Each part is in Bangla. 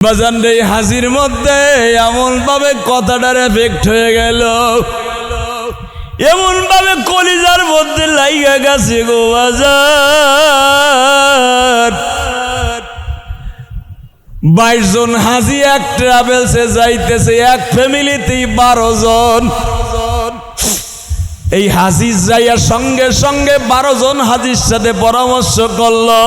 বাজান রে হাসির মধ্যে এমন ভাবে কথাটার এফেক্ট হয়ে গেল, এমন ভাবে কলিজার মধ্যে লাইগা গেছে গো বাজার। 22 জন হাজি এক ট্রাভেলসে যাইতেছে, এক ফ্যামিলিতেই 12 জন। এই হাজি যাইয়া সঙ্গে সঙ্গে 12 জন হাজির সাথে পরামর্শ করলো,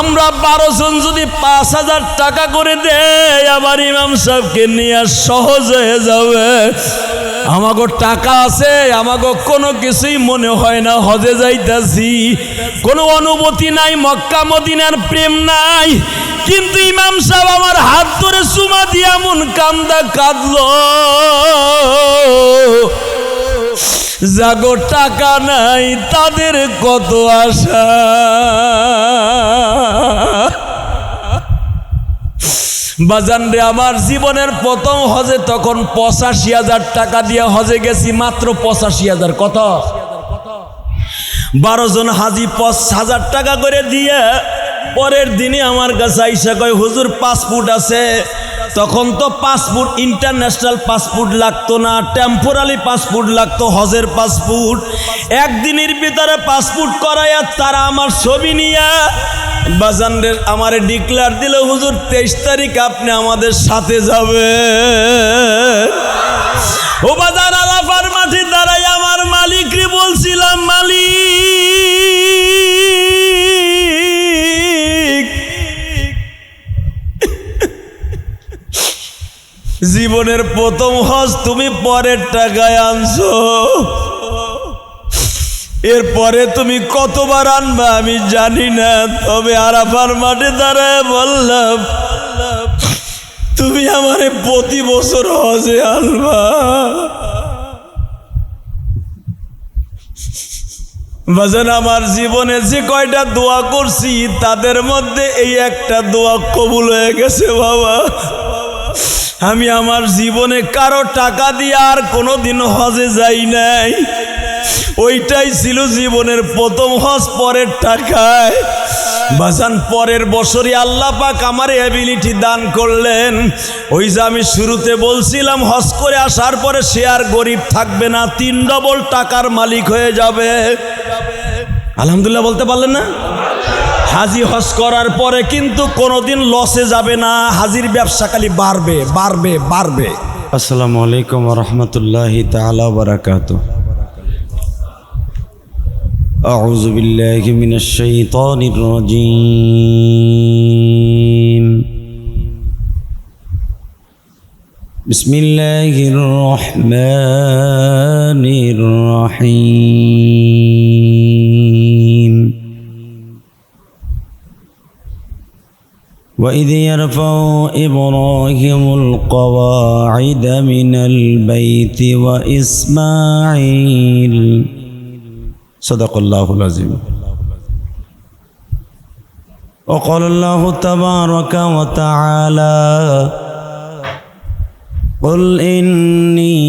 আমরা 12 জন যদি 5000 টাকা করে দেই আমার ইমাম সাহেবকে নিয়ে সহজ হয়ে যাবে। আমাগো টাকা আছে, আমাগো কোনো কিছুই মনে হয় না, হজে যাইতাছি, কোনো অনুভূতি নাই, মক্কা মদিনার প্রেম নাই। কিন্তু ইমাম সাহেব আমার হাত ধরে চুমা দিয়ে এমন কান্দা কাঁদলো, যাগো টাকা নাই তাদের কত আশা। বাজান রে আমার জীবনের প্রথম হজে তখন 85,000 টাকা দিয়ে হজে গেছি, মাত্র 85,000। কত? 12 জন হাজি 5,000 টাকা করে দিয়ে পরের দিনে আমার কাছে আইসা কয় হুজুর পাসপোর্ট আছে। তখন তো পাসপোর্ট ইন্টারন্যাশনাল পাসপোর্ট লাগতো না, টেম্পোরারি পাসপোর্ট লাগতো, হজের পাসপোর্ট। একদিনের ভিতরে পাসপোর্ট করাইয়া তারা আমার ছবি নিয়ে বাজানদের আমারে ডিক্লার দিল, হুজুর 23 তারিখ আপনি আমাদের সাথে যাবে। ও বাজার আরাফার মাঠে দাঁড়াই আমার মালিকরে বলছিলাম, মালিক জীবনের প্রথম হজ তুমি পরের টাকায় আনছো, এরপরে তুমি কতবার আনবা আমি জানি না, তবে আরাফার মাঠে দাঁড়ায় বললাম তুমি আমারে প্রতি বছর হজে আনবা। বাজান আমার জীবনে যে কয়টা দোয়া করছি তাদের মধ্যে এই একটা দোয়া কবুল হয়ে গেছে বাবা। আমি আমার জীবনে কারো টাকা দিয়ে আর কোনোদিন হজে যাই নাই, ওইটাই ছিল জীবনের প্রথম হজ পরের টাকায়। বাজান পরের বছরই আল্লাহ পাক আমার এবিলিটি দান করলেন। ওই যে আমি শুরুতে বলছিলাম হজ করে আসার পরে সে আর গরিব থাকবে না, 3 ডবল টাকার মালিক হয়ে যাবে। আলহামদুলিল্লাহ বলতে পারলেন না? হাজি হজ করার পরে কিন্তু কোনোদিন লসে যাবে না, হাজির ব্যবসা খালি বাড়বে বাড়বে বাড়বে। আসসালামু আলাইকুম ওয়া রাহমাতুল্লাহি তাআলা ওয়া বারাকাতুহু। আউযু বিল্লাহি মিনাশ শাইতানির রাজীম। বিসমিল্লাহির রহমানির রহিম। وإذ يرفع إبراهيم القواعد من البيت وإسماعيل صدق الله العظيم. وقال الله تبارك وتعالى قل إني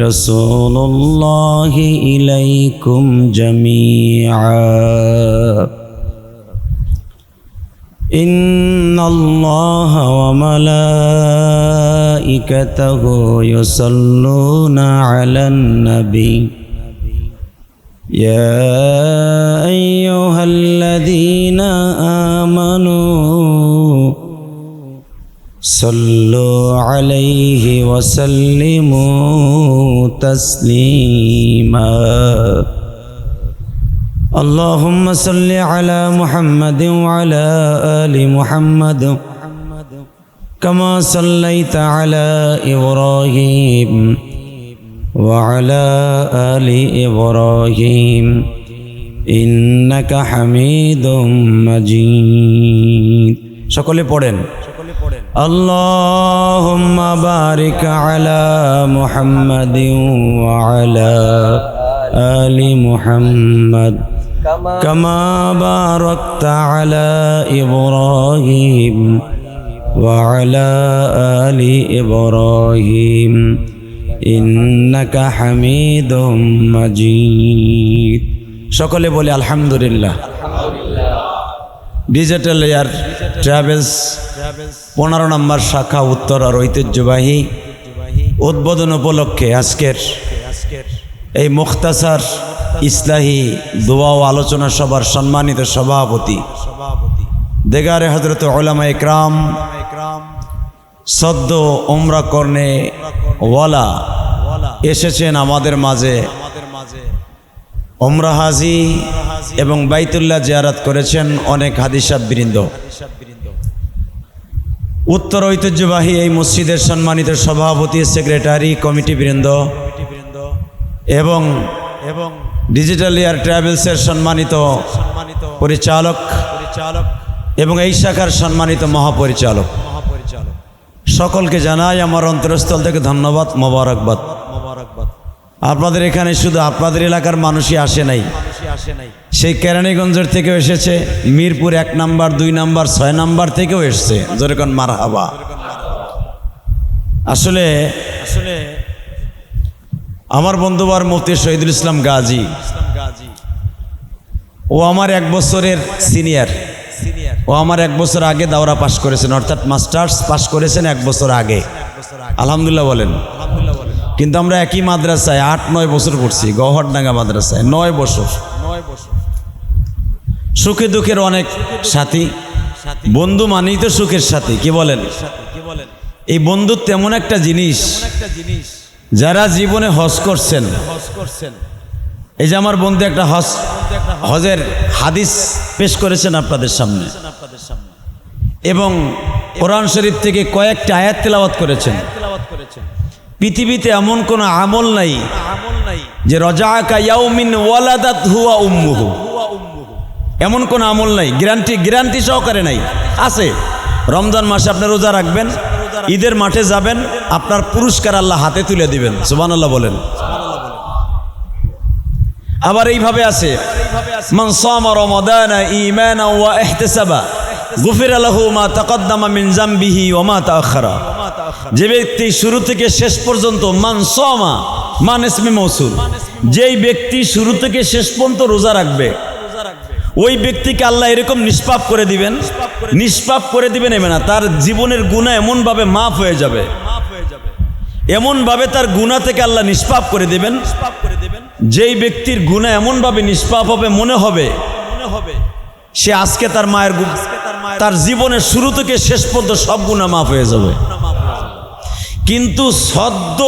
رسول الله إليكم جميعا إن الله وملائكته يصلون على النبي يا أيها الذين آمنوا صلوا عليه وسلموا تسليما. اللهم صل على محمد وعلى آل محمد كما صليت على إبراهيم وعلى آل إبراهيم إنك حميد مجيد. সকলে পড়েন اللهم بارك على محمد وعلى آل محمد كما باركت على إبراهيم وعلى آل إبراهيم إنك حميد مجيد. সকলে বলে আলহামদুলিল্লাহ। ডিজিটাল এয়ার ট্রাভেলস 15 নম্বর শাখা উত্তর আর ঐতিহ্যবাহী উদ্বোধন উপলক্ষে আজকের এই মুখতাসার ইসলাহি দোয়া ও আলোচনা সভার সম্মানিত সভাপতি দেগারে হযরত উলামা ইকরাম সদ্য উমরা করনে ওয়ালা এসেছেন আমাদের মাঝে। উমরা হাজি এবং বাইতুল্লাহ জিয়ারত করেছেন অনেক হাজি সাহেববৃন্দ। উত্তর ঐতিহ্যবাহী এই মসজিদের সম্মানিত সভাপতি, সেক্রেটারি, কমিটিবৃন্দ এবং ডিজিটাল এয়ার ট্রাভেলসের সম্মানিত পরিচালক এবং এই শাখার সম্মানিত মহাপরিচালক, সকলকে জানাই আমার অন্তরস্থল থেকে ধন্যবাদ, মোবারকবাদ। আপনাদের এখানে শুধু আপনাদের এলাকার মানুষই আসে নাই, সেই কেরানীগঞ্জের থেকেও এসেছে, মিরপুর 1 নাম্বার 2 নাম্বার 6 নাম্বার থেকেও এসছে। যেরকম মারহাবা। আসলে আমার বন্ধুবার মুফতি শহীদুল ইসলাম গাজী, ও আমার 1 বছরের সিনিয়র। ও আমার 1 বছর আগে দাওরা পাশ করেছেন, অর্থাৎ মাস্টার্স পাশ করেছেন 1 বছর আগে। আলহামদুলিল্লাহ বলেন। কিন্তু আমরা একই মাদ্রাসায় 8-9 বছর পড়ছি, গওহরডাঙ্গা মাদ্রাসায় 9 বছর। সুখে দুঃখের অনেক সাথী, বন্ধু মানেই তো সুখের সাথী, কি বলেন? এই বন্ধুত্ব এমন একটা জিনিস, যারা জীবনে হজ করছেন, এই যে আমার বন্ধু একটা হজের হাদিস পেশ করেছেন আপনাদের সামনে, এবং কোরআন শরীফ থেকে কয়েকটা আয়াত তেলাওয়াত করেছেন। পৃথিবীতে এমন কোন আমল নাই যে রজাআকা ইয়াউমিন ওয়ালাদাতহু ওয়া উম্মুহু, এমন কোন আমল নাই, গ্যারান্টি সহকারে নাই। আছে, রমজান মাসে আপনি রোজা রাখবেন, ঈদের মাঠে যাবেন, আপনার পুরস্কার আল্লাহ হাতে তুলে দিবেন। সুবহানাল্লাহ বলেন। আবার এইভাবে আছে, মান সামা রমাদানা ঈমানান ওয়া ইহতিসাবা গুফিরা লাহু মা তাকদ্দামা মিন যামবিহি ওয়া মা তাআখারা। যে ব্যক্তি শুরু থেকে শেষ পর্যন্ত, মান সামা মান ইসমে মৌসুল, যেই ব্যক্তি শুরু থেকে শেষ পর্যন্ত রোজা রাখবে, ওই ব্যক্তিকে আল্লাহ এরকম নিষ্পাপ করে দিবেন, এমন না, তার জীবনের গুনাহ এমন ভাবে মাফ হয়ে যাবে, এমন ভাবে তার গুনাহ থেকে আল্লাহ নিষ্পাপ করে দিবেন, যেই ব্যক্তির গুনাহ এমন ভাবে নিষ্পাপ হবে, মনে হবে সে আজকে তার জীবনের শুরু থেকে শেষ পর্যন্ত সব গুনাহ মাফ হয়ে যাবে। কিন্তু সদ্য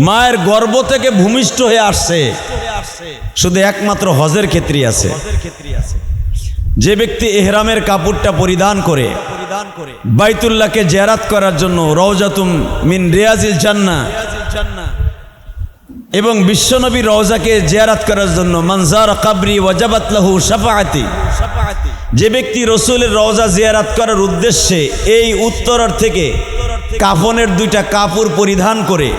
মায়ের গর্ভ থেকে ভূমিষ্ঠ হয়ে আসছে, শুধু একমাত্র হজের ক্ষেত্রেই আছে। যে ব্যক্তি ইহরামের কাপড়টা পরিধান করে বাইতুল্লাহকে জিয়ারত করার জন্য, রওজাতুম মিন রিয়াজিল জান্নাহ, এবং বিশ্বনবী রওজাকে জিয়ারত করার জন্য, মান যারা কবরি ওয়াজাবাত লাহু শাফাআতি, যে ব্যক্তি রাসূলের রওজা জিয়ারত করার উদ্দেশ্যে এই উত্তরার থেকে কাফনের 2টা কাপড় পরিধান করে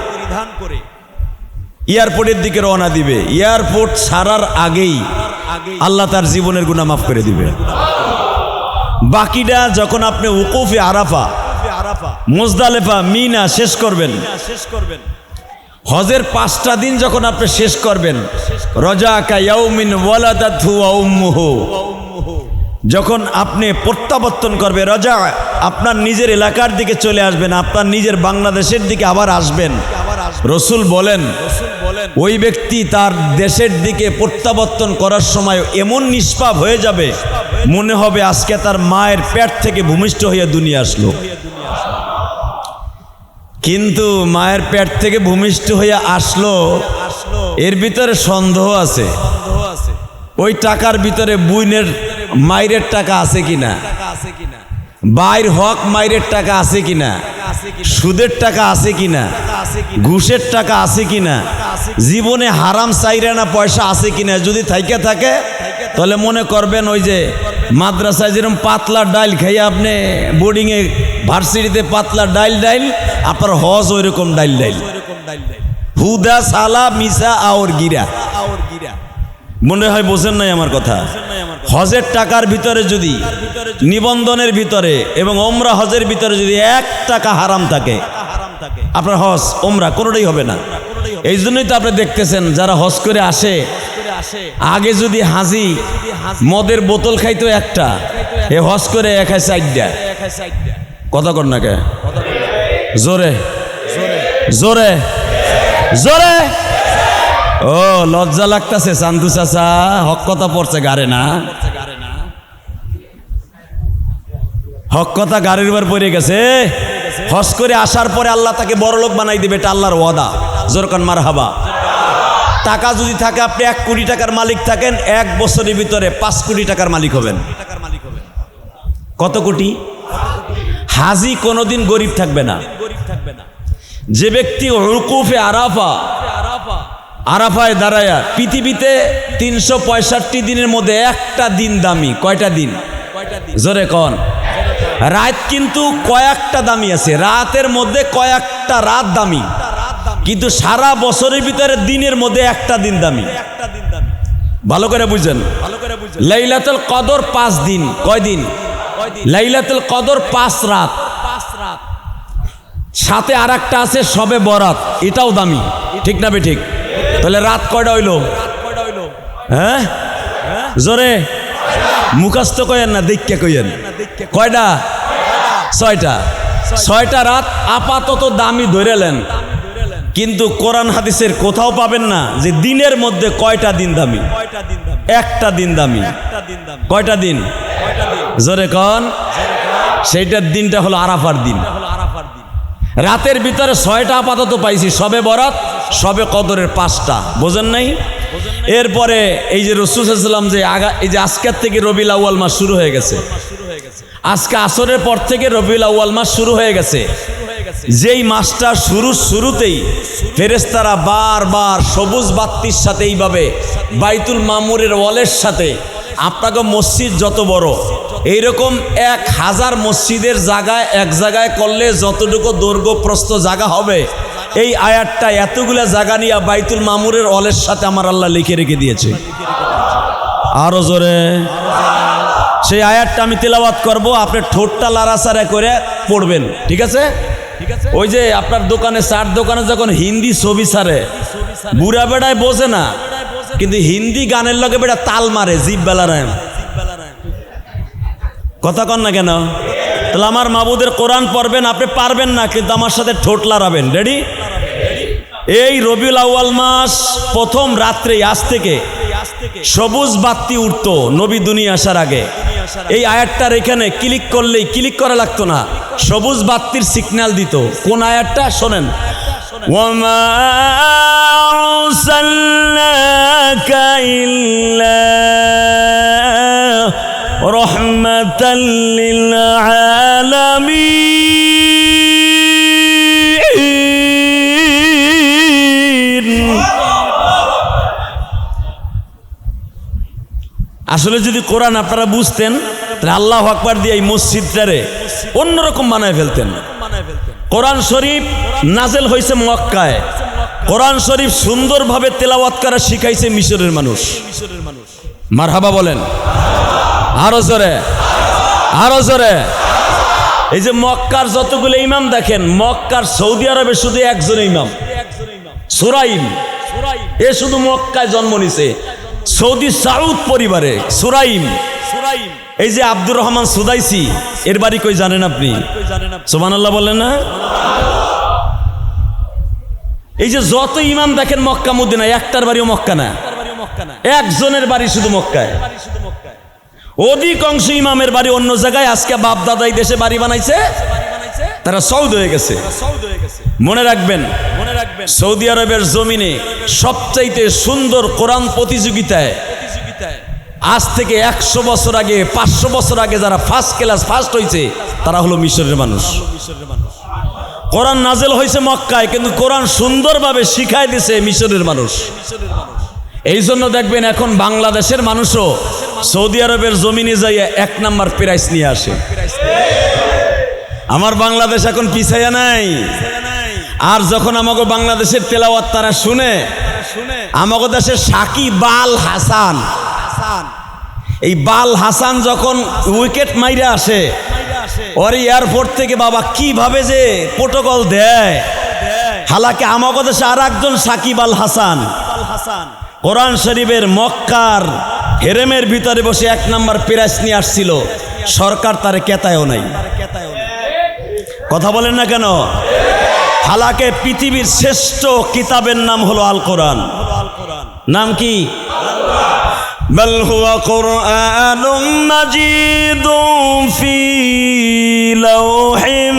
এয়ারপোর্টের দিকে রওনা দিবে, এয়ারপোর্ট ছাড়ার আগেই আল্লাহ তার জীবনের গুনাহ মাফ করে দিবে। বাকিটা যখন আপনি উকুফে আরাফা, মুজদালিফা, মিনা শেষ করবেন, হজের 5টা দিন যখন আপনি শেষ করবেন, রজাআকা ইয়াউমিন ওয়ালাদাতহু ওয়া উম্মুহু, যখন আপনি প্রত্যাবর্তন করবে, রজা আপনার নিজের এলাকার দিকে চলে আসবেন, আপনার নিজের বাংলাদেশের দিকে আবার আসবেন, রাসূল বলেন ওই ব্যক্তি তার দেশের দিকে প্রত্যাবর্তন করার সময় এমন নিষ্পাপ হয়ে যাবে, মনে হবে আজকে তার মায়ের পেট থেকে ভূমিষ্ঠ হয়ে দুনিয়া আসলো। কিন্তু মায়ের পেট থেকে ভূমিষ্ঠ হয়ে আসলো, এর ভিতরে সন্দেহ আছে, ওই টাকার ভিতরে বুইনের মাইরের টাকা আছে কিনা, বাইর হক মাইরের টাকা আছে কিনা, সুদের টাকা আছে কিনা, ঘুষের টাকা আছে কিনা, জীবনে হারাম চাইরানা পয়সা আছে কিনা। যদি থাইকে থাকে তাহলে মনে করবেন ওই যে মাদ্রাসায় যেরকম পাতলা ডাইল খাইয়ে আপনি বোর্ডিংয়ে ভার্সিটিতে পাতলা ডাইল আপনার হজ ওই রকম ডাইল হুদা সালা মিসা আওর গিরা। মনে হয় বোঝেন নাই আমার কথা। হজের টাকার ভিতরে যদি, নিবন্ধনের ভিতরে এবং ওমরা হজের ভিতরে যদি 1 টাকা হারাম থাকে, আপনার হজ ওমরা কোনোটাই হবে না। এই জন্যই তো আপনি দেখতেছেন যারা হজ করে আসে, আগে যদি হাজি মদের বোতল খাইতো 1টা, এ হজ করে একাই সাইডটা কথা কর না কে জোরে জোরে জোরে ও লজ্জা লাগতাছে চান্দু চাচা হক কথা পড়ছে গারে না হক কথা গাড়ির উপর পড়ে গেছে হজ করে আসার পরে আল্লাহ তাকে বড় লোক বানাই দিবে এটা আল্লাহর ওয়াদা জোরকান মারহাবা টাকা যদি থাকে আপনি 1 কোটি টাকার মালিক থাকেন 1 বছরের ভিতরে 5 কোটি টাকার মালিক হবেন কত কোটি হাজি কোনোদিন গরিব থাকবে না যে ব্যক্তি উকুফে আরাফায় দাঁড়ায়া পৃথিবীতে 365 দিনের মধ্যে একটা দিন দামি কয়টা দিন জোরে কোন রাত কিন্তু কয়েকটা দামি আছে রাতের মধ্যে কয়েকটা রাত দামি কিন্তু সারা বছরের ভিতরে দিনের মধ্যে একটা দিন দামি ভালো করে বুঝেন লাইলাতুল কদর 5 দিন কয় দিন লাইলাতুল কদর 5 রাত সাথে আরেকটা আছে শবে বরাত এটাও দামি ঠিক না বে ঠিক তাহলে রাত কয়টা হইলো হ্যাঁ জোরে মুখস্থ কইেন না দেখকে কইেন কয়টা 6টা রাত আপাতত দামি ধরেলেন কিন্তু কোরআন হাদিসের কোথাও পাবেন না যে দিনের মধ্যে কয়টা দিন দামি একটা দিন দামি কয়টা দিন জোরে কোন সেইটার দিনটা হলো আরাফার দিন রাতের ভিতরে 6টা আপাতত পাইছি শবে বরাত শবে কদরের 5টা বোঝেন নাই এরপরে এই যে রাসূল সাল্লাল্লাহু আলাইহি ওয়াসাল্লাম যে এই যে আজকের থেকে রবিউল আউয়াল মাস শুরু হয়ে গেছে আজকে আসরের পর থেকে রবিউল আউয়াল মাস শুরু হয়ে গেছে যেই মাসটা শুরুতেই ফেরেশতারা বারবার সবুজ বাতির সাথে এইভাবে বাইতুল মামুরের ওয়ালের সাথে আপনাকে মসজিদ যত বড় এইরকম 1000 মসজিদের জায়গায় এক জায়গায় করলে যতটুকু দৈর্ঘ্য প্রস্থ জায়গা হবে এই আয়াতটা এতগুলা জায়গা নিয়ে বাইতুল মামুরের ওয়ালের সাথে আমার আল্লাহ লিখে রেখে দিয়েছে আরো জোরে সেই আয়াতটা আমি তেলাওয়াত করব আপনি ঠোঁটটা লাড়াচাড়া করে পড়বেন ঠিক আছে ওই যে আপনার দোকানে চার দোকানে যখন হিন্দি ছবি ছাড়ে বুড়া বেড়ায় বোঝে না কিন্তু হিন্দি গানের লগে বেড়া তাল মারে জিভ বেলারায় কথা কন না কেন তাহলে আমার মাবুদের কোরআন পড়বেন আপনি পারবেন না কিন্তু আমার সাথে ঠোঁট লড়াবেন রেডি এই রবিউল আউয়াল মাস প্রথম রাত্রে আজ থেকে সবুজ বাতি উঠতো নবী দুনিয়া আসার আগে এই আয়াতটার এখানে ক্লিক করলেই ক্লিক করা লাগতো না সবুজ বাতির সিগন্যাল দিত কোন আয়াতটা শোনেন ওয়ামা আরসালনাকা ইল্লা রাহমাতাল লিল আলামিন আসলে যদি কোরআন আপনারা বুঝতেন তাহলে আল্লাহু আকবার দিয়ে এই মসজিদটারে অন্যরকম বানায় ফেলতেন কোরআন শরীফ নাজেল হয়েছে মক্কায় কোরআন শরীফ সুন্দরভাবে তেলাওয়াত করা শিখাইছে মিশরের মানুষ মারহাবা বলেন আরো জোরে আরো জোরে এই যে মক্কার যতগুলো ইমাম দেখেন মক্কার সৌদি আরবে শুধু একজন ইমাম সুরাইম এ শুধু মক্কায় জন্ম নিছে সৌদি সাউদ পরিবারে সুরাইম এই যে আব্দুর রহমান সুদাইসি এর বাড়ি কই জানেন আপনি সুবহানাল্লাহ বলেন না এই যে যত ইমাম দেখেন মক্কা মদিনা একটার বাড়িও মক্কা না একজনের বাড়ি শুধু মক্কায় অধিকাংশ ইমামের বাড়ি অন্য জায়গায় আজকে বাপ দাদাই দেশে বাড়ি বানাইছে তারা সৌদ হয়ে গেছে মনে রাখবেন সৌদি আরবের জমিনে সবচাইতে সুন্দর কোরআন প্রতিযোগিতায় আজ থেকে 100 বছর আগে 500 বছর আগে যারা ফার্স্ট ক্লাস ফার্স্ট হয়েছে তারা হলো মিশরের মানুষ কোরআন নাজেল হয়েছে মক্কায় কিন্তু কোরআন সুন্দরভাবে শিখাই দিয়েছে মিশরের মানুষ এই জন্য দেখবেন এখন বাংলাদেশের মানুষও সৌদি আরবের জমিনে যাইয়া 1 নাম্বার প্রাইজ নিয়ে আসে আমার বাংলাদেশ এখন পিছাইয়া নাই আর যখন আমাকে বাংলাদেশের তেলাওয়াত তারা শুনে আমাকে দেশের সাকিব আল হাসান এই বাল হাসান যখন উইকেট মাইরা আসে ওর এয়ারপোর্ট থেকে বাবা কিভাবে যে প্রোটোকল দেয় হালাকি আমাকে দেশে আর একজন সাকিব আল হাসান কোরআন শরীফের মক্কার হেরেমের ভিতরে বসে 1 নাম্বার প্রাইজ নিয়ে আসছিল সরকার তারে কেতায়ও নাই। কথা বলেন না কেন? হালাকে পৃথিবীর শ্রেষ্ঠ কিতাবের নাম হলো আল কোরআন। নাম কি? বল হুয়া কুরআনুম মাজিদুম ফি লাওহিম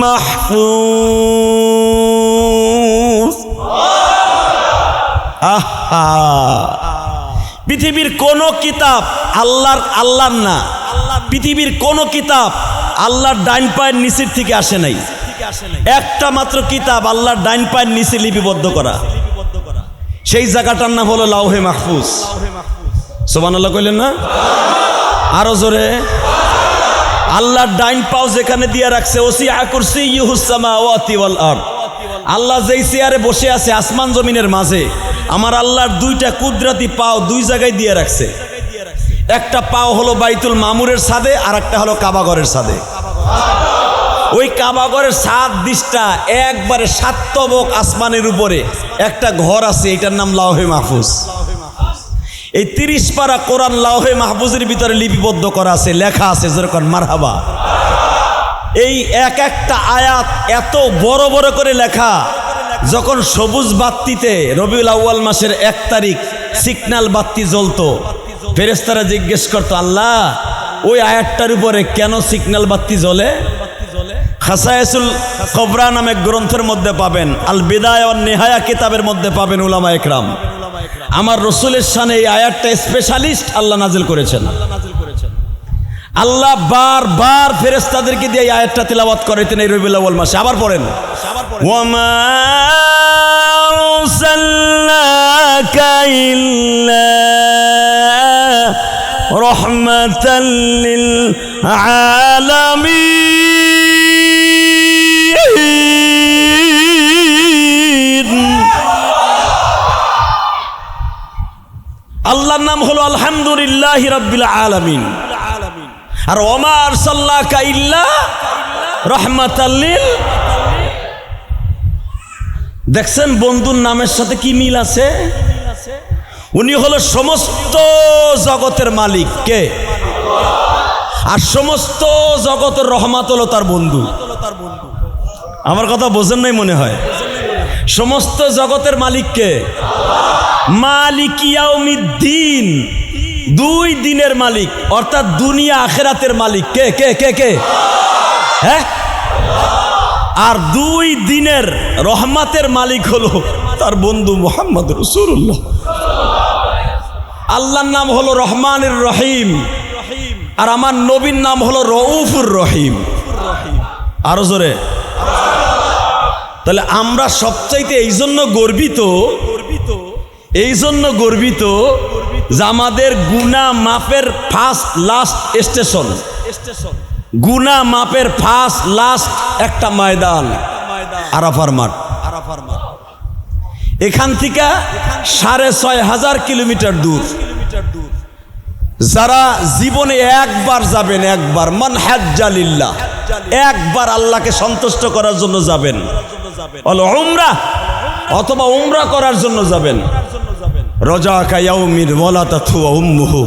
মাহফুজ। আহা, পৃথিবীর কোন কিতাব আল্লাহর না, পৃথিবীর কোন কিতাব আল্লাহর ডাইন পায়ের নিচের থেকে আসে নাই। একটা মাত্র কিতাব আল্লাহর ডাইন পায়ের নিচে লিপিবদ্ধ করা, সেই জায়গাটার নাম হলো লাওহে মাহফুজ। সুবহানাল্লাহ কইলেন না? আরো জোরে। আল্লাহর ডাইন পাও যেখানে দিয়ে রাখছে, ওসিআ কুরসিয়্যুহুস সামাওয়াতি ওয়াল আরদ। আল্লাহ যেই চেয়ারে বসে আছে আসমান জমিনের মাঝে, আমার আল্লাহর দুইটা কুদরতি পাও দুই জায়গায় দিয়ে রাখছে। একটা পাও হলো বাইতুল মামুরের ছাদে, আর একটা হলো কাবাগরের ছাদে। ওই কাবাগরের ছাদ দিশটা একবারে সাতবক আসমানের উপরে একটা ঘর আছে, এটার নাম লাওহে মাহফুজ। এই 30 পারা কোরআন লাওহে মাহফুজের ভিতরে লিপিবদ্ধ করা আছে, লেখা আছে যেরকম মারহাবা। এই এক একটা আয়াত এত বড় বড় করে লেখা, যখন সবুজ বাত্তিতে রবিউল আউয়াল মাসের 1 তারিখ সিগন্যাল বাত্তি জ্বলতো, ফেরেশতারা জিজ্ঞেস করতো, আল্লাহ ওই আয়াতটার উপরে কেন সিগন্যাল বাত্তি জ্বলে? খাসায়েসুল কুবরা নামে গ্রন্থের মধ্যে পাবেন, আল বিদায়া ওয়ান নিহায়া কিতাবের মধ্যে পাবেন উলামা ইকরাম। আমার রসুলের শানে এই আয়াতটা স্পেশালিস্ট আল্লাহ নাজিল করেছেন। আল্লাহ বারবার ফেরেশতাদেরকে দিয়ে এই আয়াতটা তিলাওয়াত করাইতেন এই রবিউল আউয়াল মাসে। আবার পড়েন, ওয়ামা আরসালনাকা ইল্লা রাহমাতাল লিল আলামিন। আল্লাহর নাম হলো আলহামদুলিল্লাহি রাব্বিল আলামিন। আর ওমা আরসালনাকা ইল্লা রাহমাতাল লিল। দেখছেন বন্ধুর নামের সাথে কি মিল আছে? উনি হলো সমস্ত জগতের মালিক। কে? আর সমস্ত জগতের রহমত হলো তার বন্ধু। আমার কথা বোঝেন নাই মনে হয়। সমস্ত জগতের মালিক কে? মালিক ইয়াউমিদ্দিন, 2 দিনের মালিক, অর্থাৎ দুনিয়া আখিরাতের মালিক। কে কে কে কে? হ্যাঁ। আর 2 দিনের রহমতের মালিক হলো তার বন্ধু মুহাম্মদ রাসূলুল্লাহ। আল্লাহর নাম হলো রহমানুর রহিম, আর আমার নবীর নাম হলো রউফুর রহিম। আরো জোরে। তাহলে আমরা সবচাইতে এই জন্য গর্বিত যে আমাদের গুনাহ মাপের ফার্স্ট লাস্ট স্টেশন, গুনাহ মাপের ফার্স্ট লাস্ট একটা ময়দান আরাফার মাঠ। এখান থেকে 6500 কিলোমিটার দূর। যারা জীবনে একবার যাবেন, একবার মান হাজ্জা লিল্লাহ, একবার আল্লাহকে সন্তুষ্ট করার জন্য যাবেন, উমরাহ অথবা উমরা করার জন্য যাবেন, রজা কায়াউমির ওয়ালাদাতহু উম্মুহু,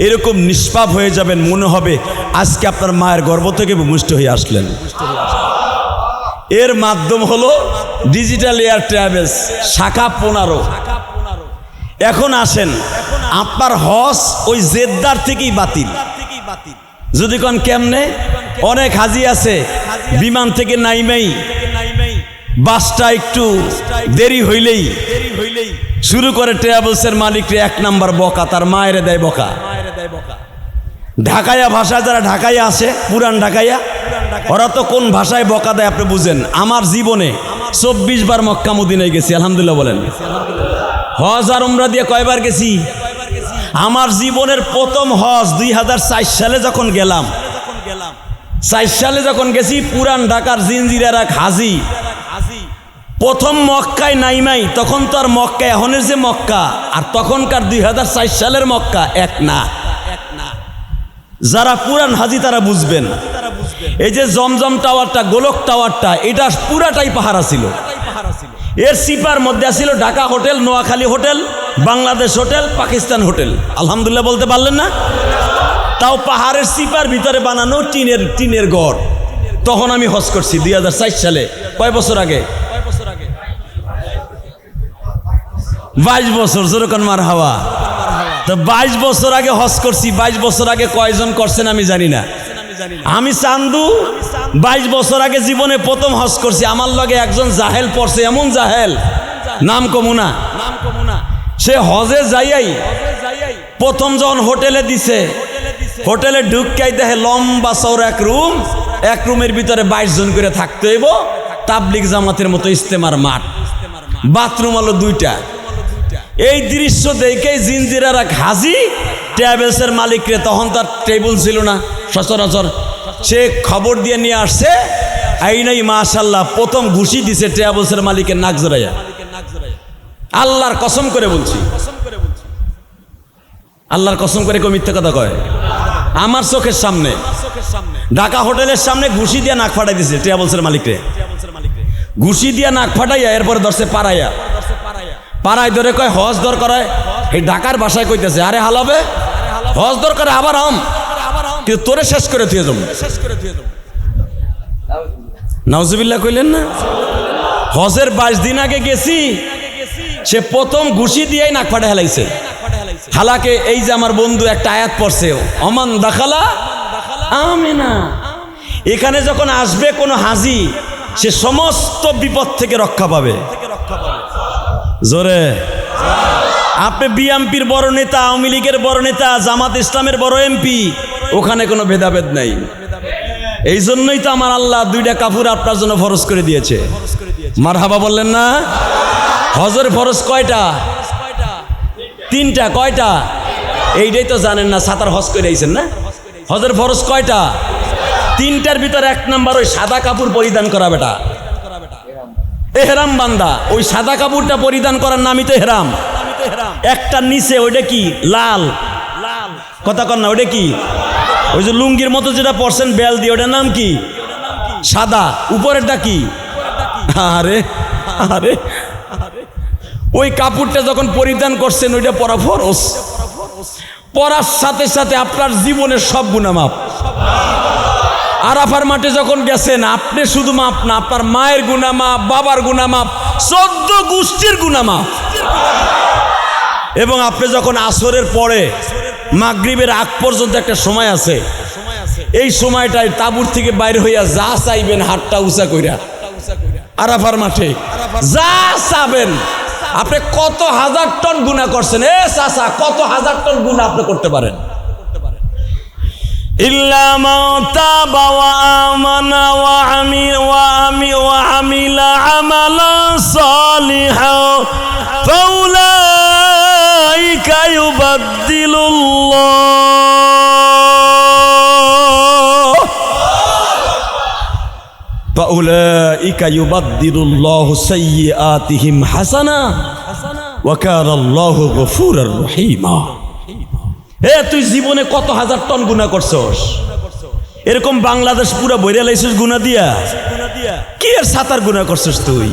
এরকম নিষ্পাপ হয়ে যাবেন, মনে হবে আজকে আপনার মায়ের গর্ভ থেকে ভূমিষ্ঠ হয়ে আসলেন। এর মাধ্যম হলো ডিজিটাল এয়ার ট্রাভেলস শাখা 15। এখন আসেন, আপনার হজ ওই জেদ্দার থেকেই বাতিল। যদি কোন কেমনে, অনেক হাজি আছে বিমান থেকে নাইমেই বাসটা একটু দেরি হইলেই শুরু করে ট্রাভেলসের মালিকরে 1 নাম্বার বকা, তার মায়ের দেয় বকা। ঢাকাইয়া ভাষায় যারা ঢাকাইয়া আসে, পুরান ঢাকাইয়া, ওরা তো কোন ভাষায় বকা দেয় আপনি বুঝেন। আমার জীবনে 24 বার মক্কা মদিনায় গেছি, আলহামদুলিল্লাহ বলেন। হজ আর উমরা দিয়ে কয়বার গেছি? আমার জীবনের প্রথম হজ 2004 সালে যখন গেলাম, 4 সালে যখন গেছি, পুরান ঢাকার জিনজিরার এক হাজি প্রথম মক্কায় নাইমাই, তখন তো আর মক্কা এখনের যে মক্কা আর তখনকার 2004 সালের মক্কা এক না। যারা পুরান হাজি তারা বুঝবেন। এই যে জমজম টাওয়ারটা, গোলক টাওয়ারটা, এটা পুরাটাই পাহারা ছিল। এর সিপার মধ্যে ছিল Dhaka hotel, Noakhali hotel, Bangladesh hotel, Pakistan hotel. আলহামদুলিল্লাহ বলতে পারলেন না? তাও পাহাড়ের সিপার ভিতরে বানানো টিনের ঘর। তখন আমি হজ করছি 2004 সালে। কয় বছর আগে? 22 বছর। যেরকম মার হাওয়া। তো 22 বছর আগে হজ করছি। 22 বছর আগে কয়জন করছেন আমি জানি না। আমি চান্দু 22 বছর আগে জীবনে প্রথম হজ করছি। আমার লগে একজন জাহেল পড়ছে, এমন জাহেল নাম কমুনা। সে হজে যাইয়াই প্রথম যখন হোটেলে দিছে, হোটেলে ঢুকাই দেখে লম্বা চওড়া এক রুমের ভিতরে 22 জন করে থাকতে হইব। তাবলিগ জামাতের মতো ইস্তেমার মাঠ, বাথরুম হলো 2টা। এই দৃশ্য দেখেই জিনজিরার এক হাজি ট্রাভেলসের মালিকরে, তখন তার টেবিল ছিল না সচরাচর, সে খবর দিয়ে নিয়ে আসছে। আইনাই মাশাল্লাহ প্রথম ঘুষি দিছে ট্রাভেলসের মালিকের নাক জড়াইয়া। আল্লাহর কসম করে বলছি, আল্লাহর কসম করে কেউ মিথ্যা কথা কয়? আমার চোখের সামনে ঢাকা হোটেলের সামনে ঘুষি দিয়া নাক ফাটাই দিছে ট্রাভেলসের মালিকরে। ঘুষি দিয়া নাক ফাটাইয়া এরপরে ধরছে পাড়ায় ধরে কয় হজ দর করায়। এই ঢাকার ভাষায় কইতেছে, আরে হালাবে হজ দর করে আবার কিন্তু তোরে শেষ করে থুয়ে যাবো। নাউজুবিল্লাহ কইলেন না? হজের 22 দিন আগে গেছি, সে প্রথম ঘুষি দিয়েই নাক ফাটে হেলাইছে। হালাকে এই যে আমার বন্ধু একটা আয়াত পড়ছে, অমান দাখালা আমিনা। এখানে যখন আসবে কোনো হাজি, সে সমস্ত বিপদ থেকে রক্ষা পাবে। জোরে আপনি বিএমপির বড় নেতা, আওয়ামী লীগের বড় নেতা, জামাত ইসলামের বড় এমপি, ওখানে কোনো ভেদাভেদ নাই। এই জন্যই তো আমার আল্লাহ 2টা কাপড় আপনার জন্য ফরজ করে দিয়েছে। মারহাবা বললেন না? হজের ফরজ কয়টা? 3টা। কয়টা? এইটাই তো জানেন না, 7 হজ করে আইছেন না? হজের ফরজ কয়টা? 3টার ভিতরে 1 নাম্বার ওই সাদা কাপড় পরিধান করা। বেটা এহরাম বান্দা, ওই সাদা কাপড়টা পরিধান করার নামই তো এহরাম। একটা নিচে ওইটা কি লাল, কথা কন না, ওইটা কি? ওই যে লুঙ্গির মতো যেটা পরছেন বেল দিয়ে, ওটার নাম কি? সাদা। উপরেরটা কি? আরে আরে ওই কাপড়টা যখন পরিধান করছেন ওইটা পরা ফরজ। পরার সাথে সাথে আপনার জীবনের সব গুনাহ মাফ। আরাফার মাঠে যখন গেছেন, আপনি শুধু মাপ না, আপনার মায়ের গুনাহ মাপ, বাবার গুনাহ মাপ, 14 গোষ্ঠীর গুনাহ মাপ। এবং আপনি যখন আসরের পরে মাগরিবের আগ পর্যন্ত একটা সময় আছে, এই সময়টায় তাঁবুর থেকে বাইরে হইয়া যা চাইবেন হাতটা উঁচা কইরা আরাফার মাঠে যা চাবেন। আপনি কত হাজার টন গুনাহ করছেন, এ চাচা কত হাজার টন গুনাহ আপনি করতে পারেন। ইল্লা মান তাবা ওয়া আমানা ওয়া আমিলা আমালান সালিহান ফাউলাইকা ইউবাদদিলুল্লাহু সাইয়্যাতিহিম হাসানা ওয়া কানা আল্লাহু গফুরার রহিমা। হে তুই জীবনে কত হাজার টন গুনাহ করছস? এরকম বাংলাদেশ পুরো বইরা লাইছস গুনাহ দিয়া। কি এর সাতার গুনাহ করছস তুই?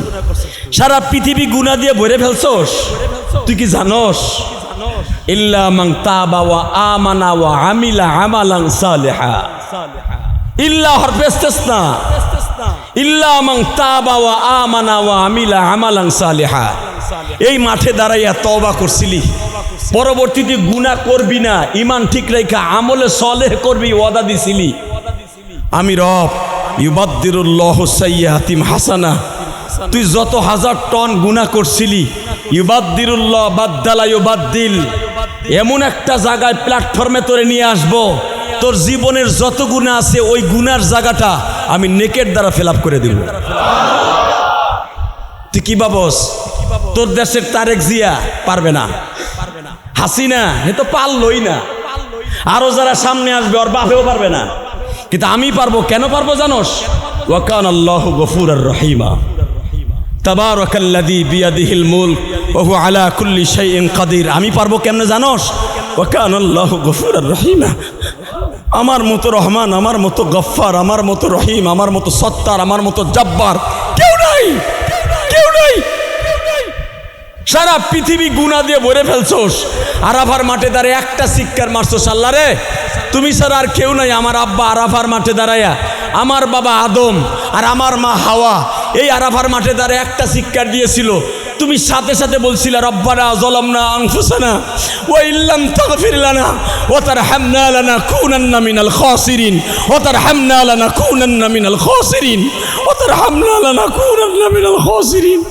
সারা পৃথিবী গুনাহ দিয়ে ভরে ফেলছস। তুই কি জানোস? ইল্লা মান তাবা ওয়া আমানা ওয়া আমিলা আমালান সালিহা। ইল্লা হরফে ইস্তিসনা। ইল্লা মান তাবা ওয়া আমানা ওয়া আমিলা আমালান সালিহা। এই মাঠে দাঁড়াইয়া তওবা করছিলি, পরবর্তীতে গুনাহ করবি না, ঈমান ঠিক রাখা আমলে সালেহ করবি, ওয়াদা দিছিলি। আমি রব ইউবাদদিলুল্লাহু সাইয়্যাতিহিম হাসানা। তুই যত হাজার টন গুনাহ করছিলি, ইউবাদদিলুল্লাহ বাদদালা ইউবাদদিল, এমন একটা জায়গায় প্ল্যাটফর্মে তোরে নিয়ে আসবো, তোর জীবনের যত গুনাহ আছে ওই গুনার জায়গাটা আমি নেকের দ্বারা ফিল আপ করে দিব। তুই কি ভাবস তোর দেশের তারেক জিয়া পারবে না? হাসিনা এ তো পারলই না। আরো যারা সামনে আসবে ওর বাপেও পারবে না, কিন্তু আমি পারবো। কেন পারবো জানোস? ওয়া কানাল্লাহু গফুরার রহিমা। তাবারাকাল্লাযী বিয়াদিহিল মুলক ওয়া হুয়া আলা কুল্লি শাইইন কাদির। আমি পারবো কেমনে জানোস? ওয়া কানাল্লাহু গফুরার রহিমা। আমার মতো রহমান, আমার মতো গফফার, আমার মতো রহিম, আমার মতো সত্তার, আমার মতো জব্বার কেউ নাই, কেউ নাই। সারা পৃথিবী গুনাহ দিয়ে ভরে ফেলছোস, আরাফার মাঠে দাঁড়িয়ে একটা চিৎকার মারছোস, আল্লাহ রে তুমি ছাড়া আর কেউ নাই। আমার আব্বা আরাফার মাঠে দাঁড়াইয়া, আমার বাবা আদম আর আমার মা হাওয়া এই আরাফার মাঠে দাঁড়িয়ে একটা চিৎকার দিয়েছিল, তুমি সাথে সাথে বলছিলে রব্বানা যালামনা আনফুসানা ওয়া ইল্লাম তাগফির লানা ওয়া তারহামনা লানাকুনান্না মিনাল খাসিরিন ওয়া তারহামনা লানাকুনান্না মিনাল খাসিরিন ওয়া তারহামনা লানাকুনান্না মিনাল খাসিরিন।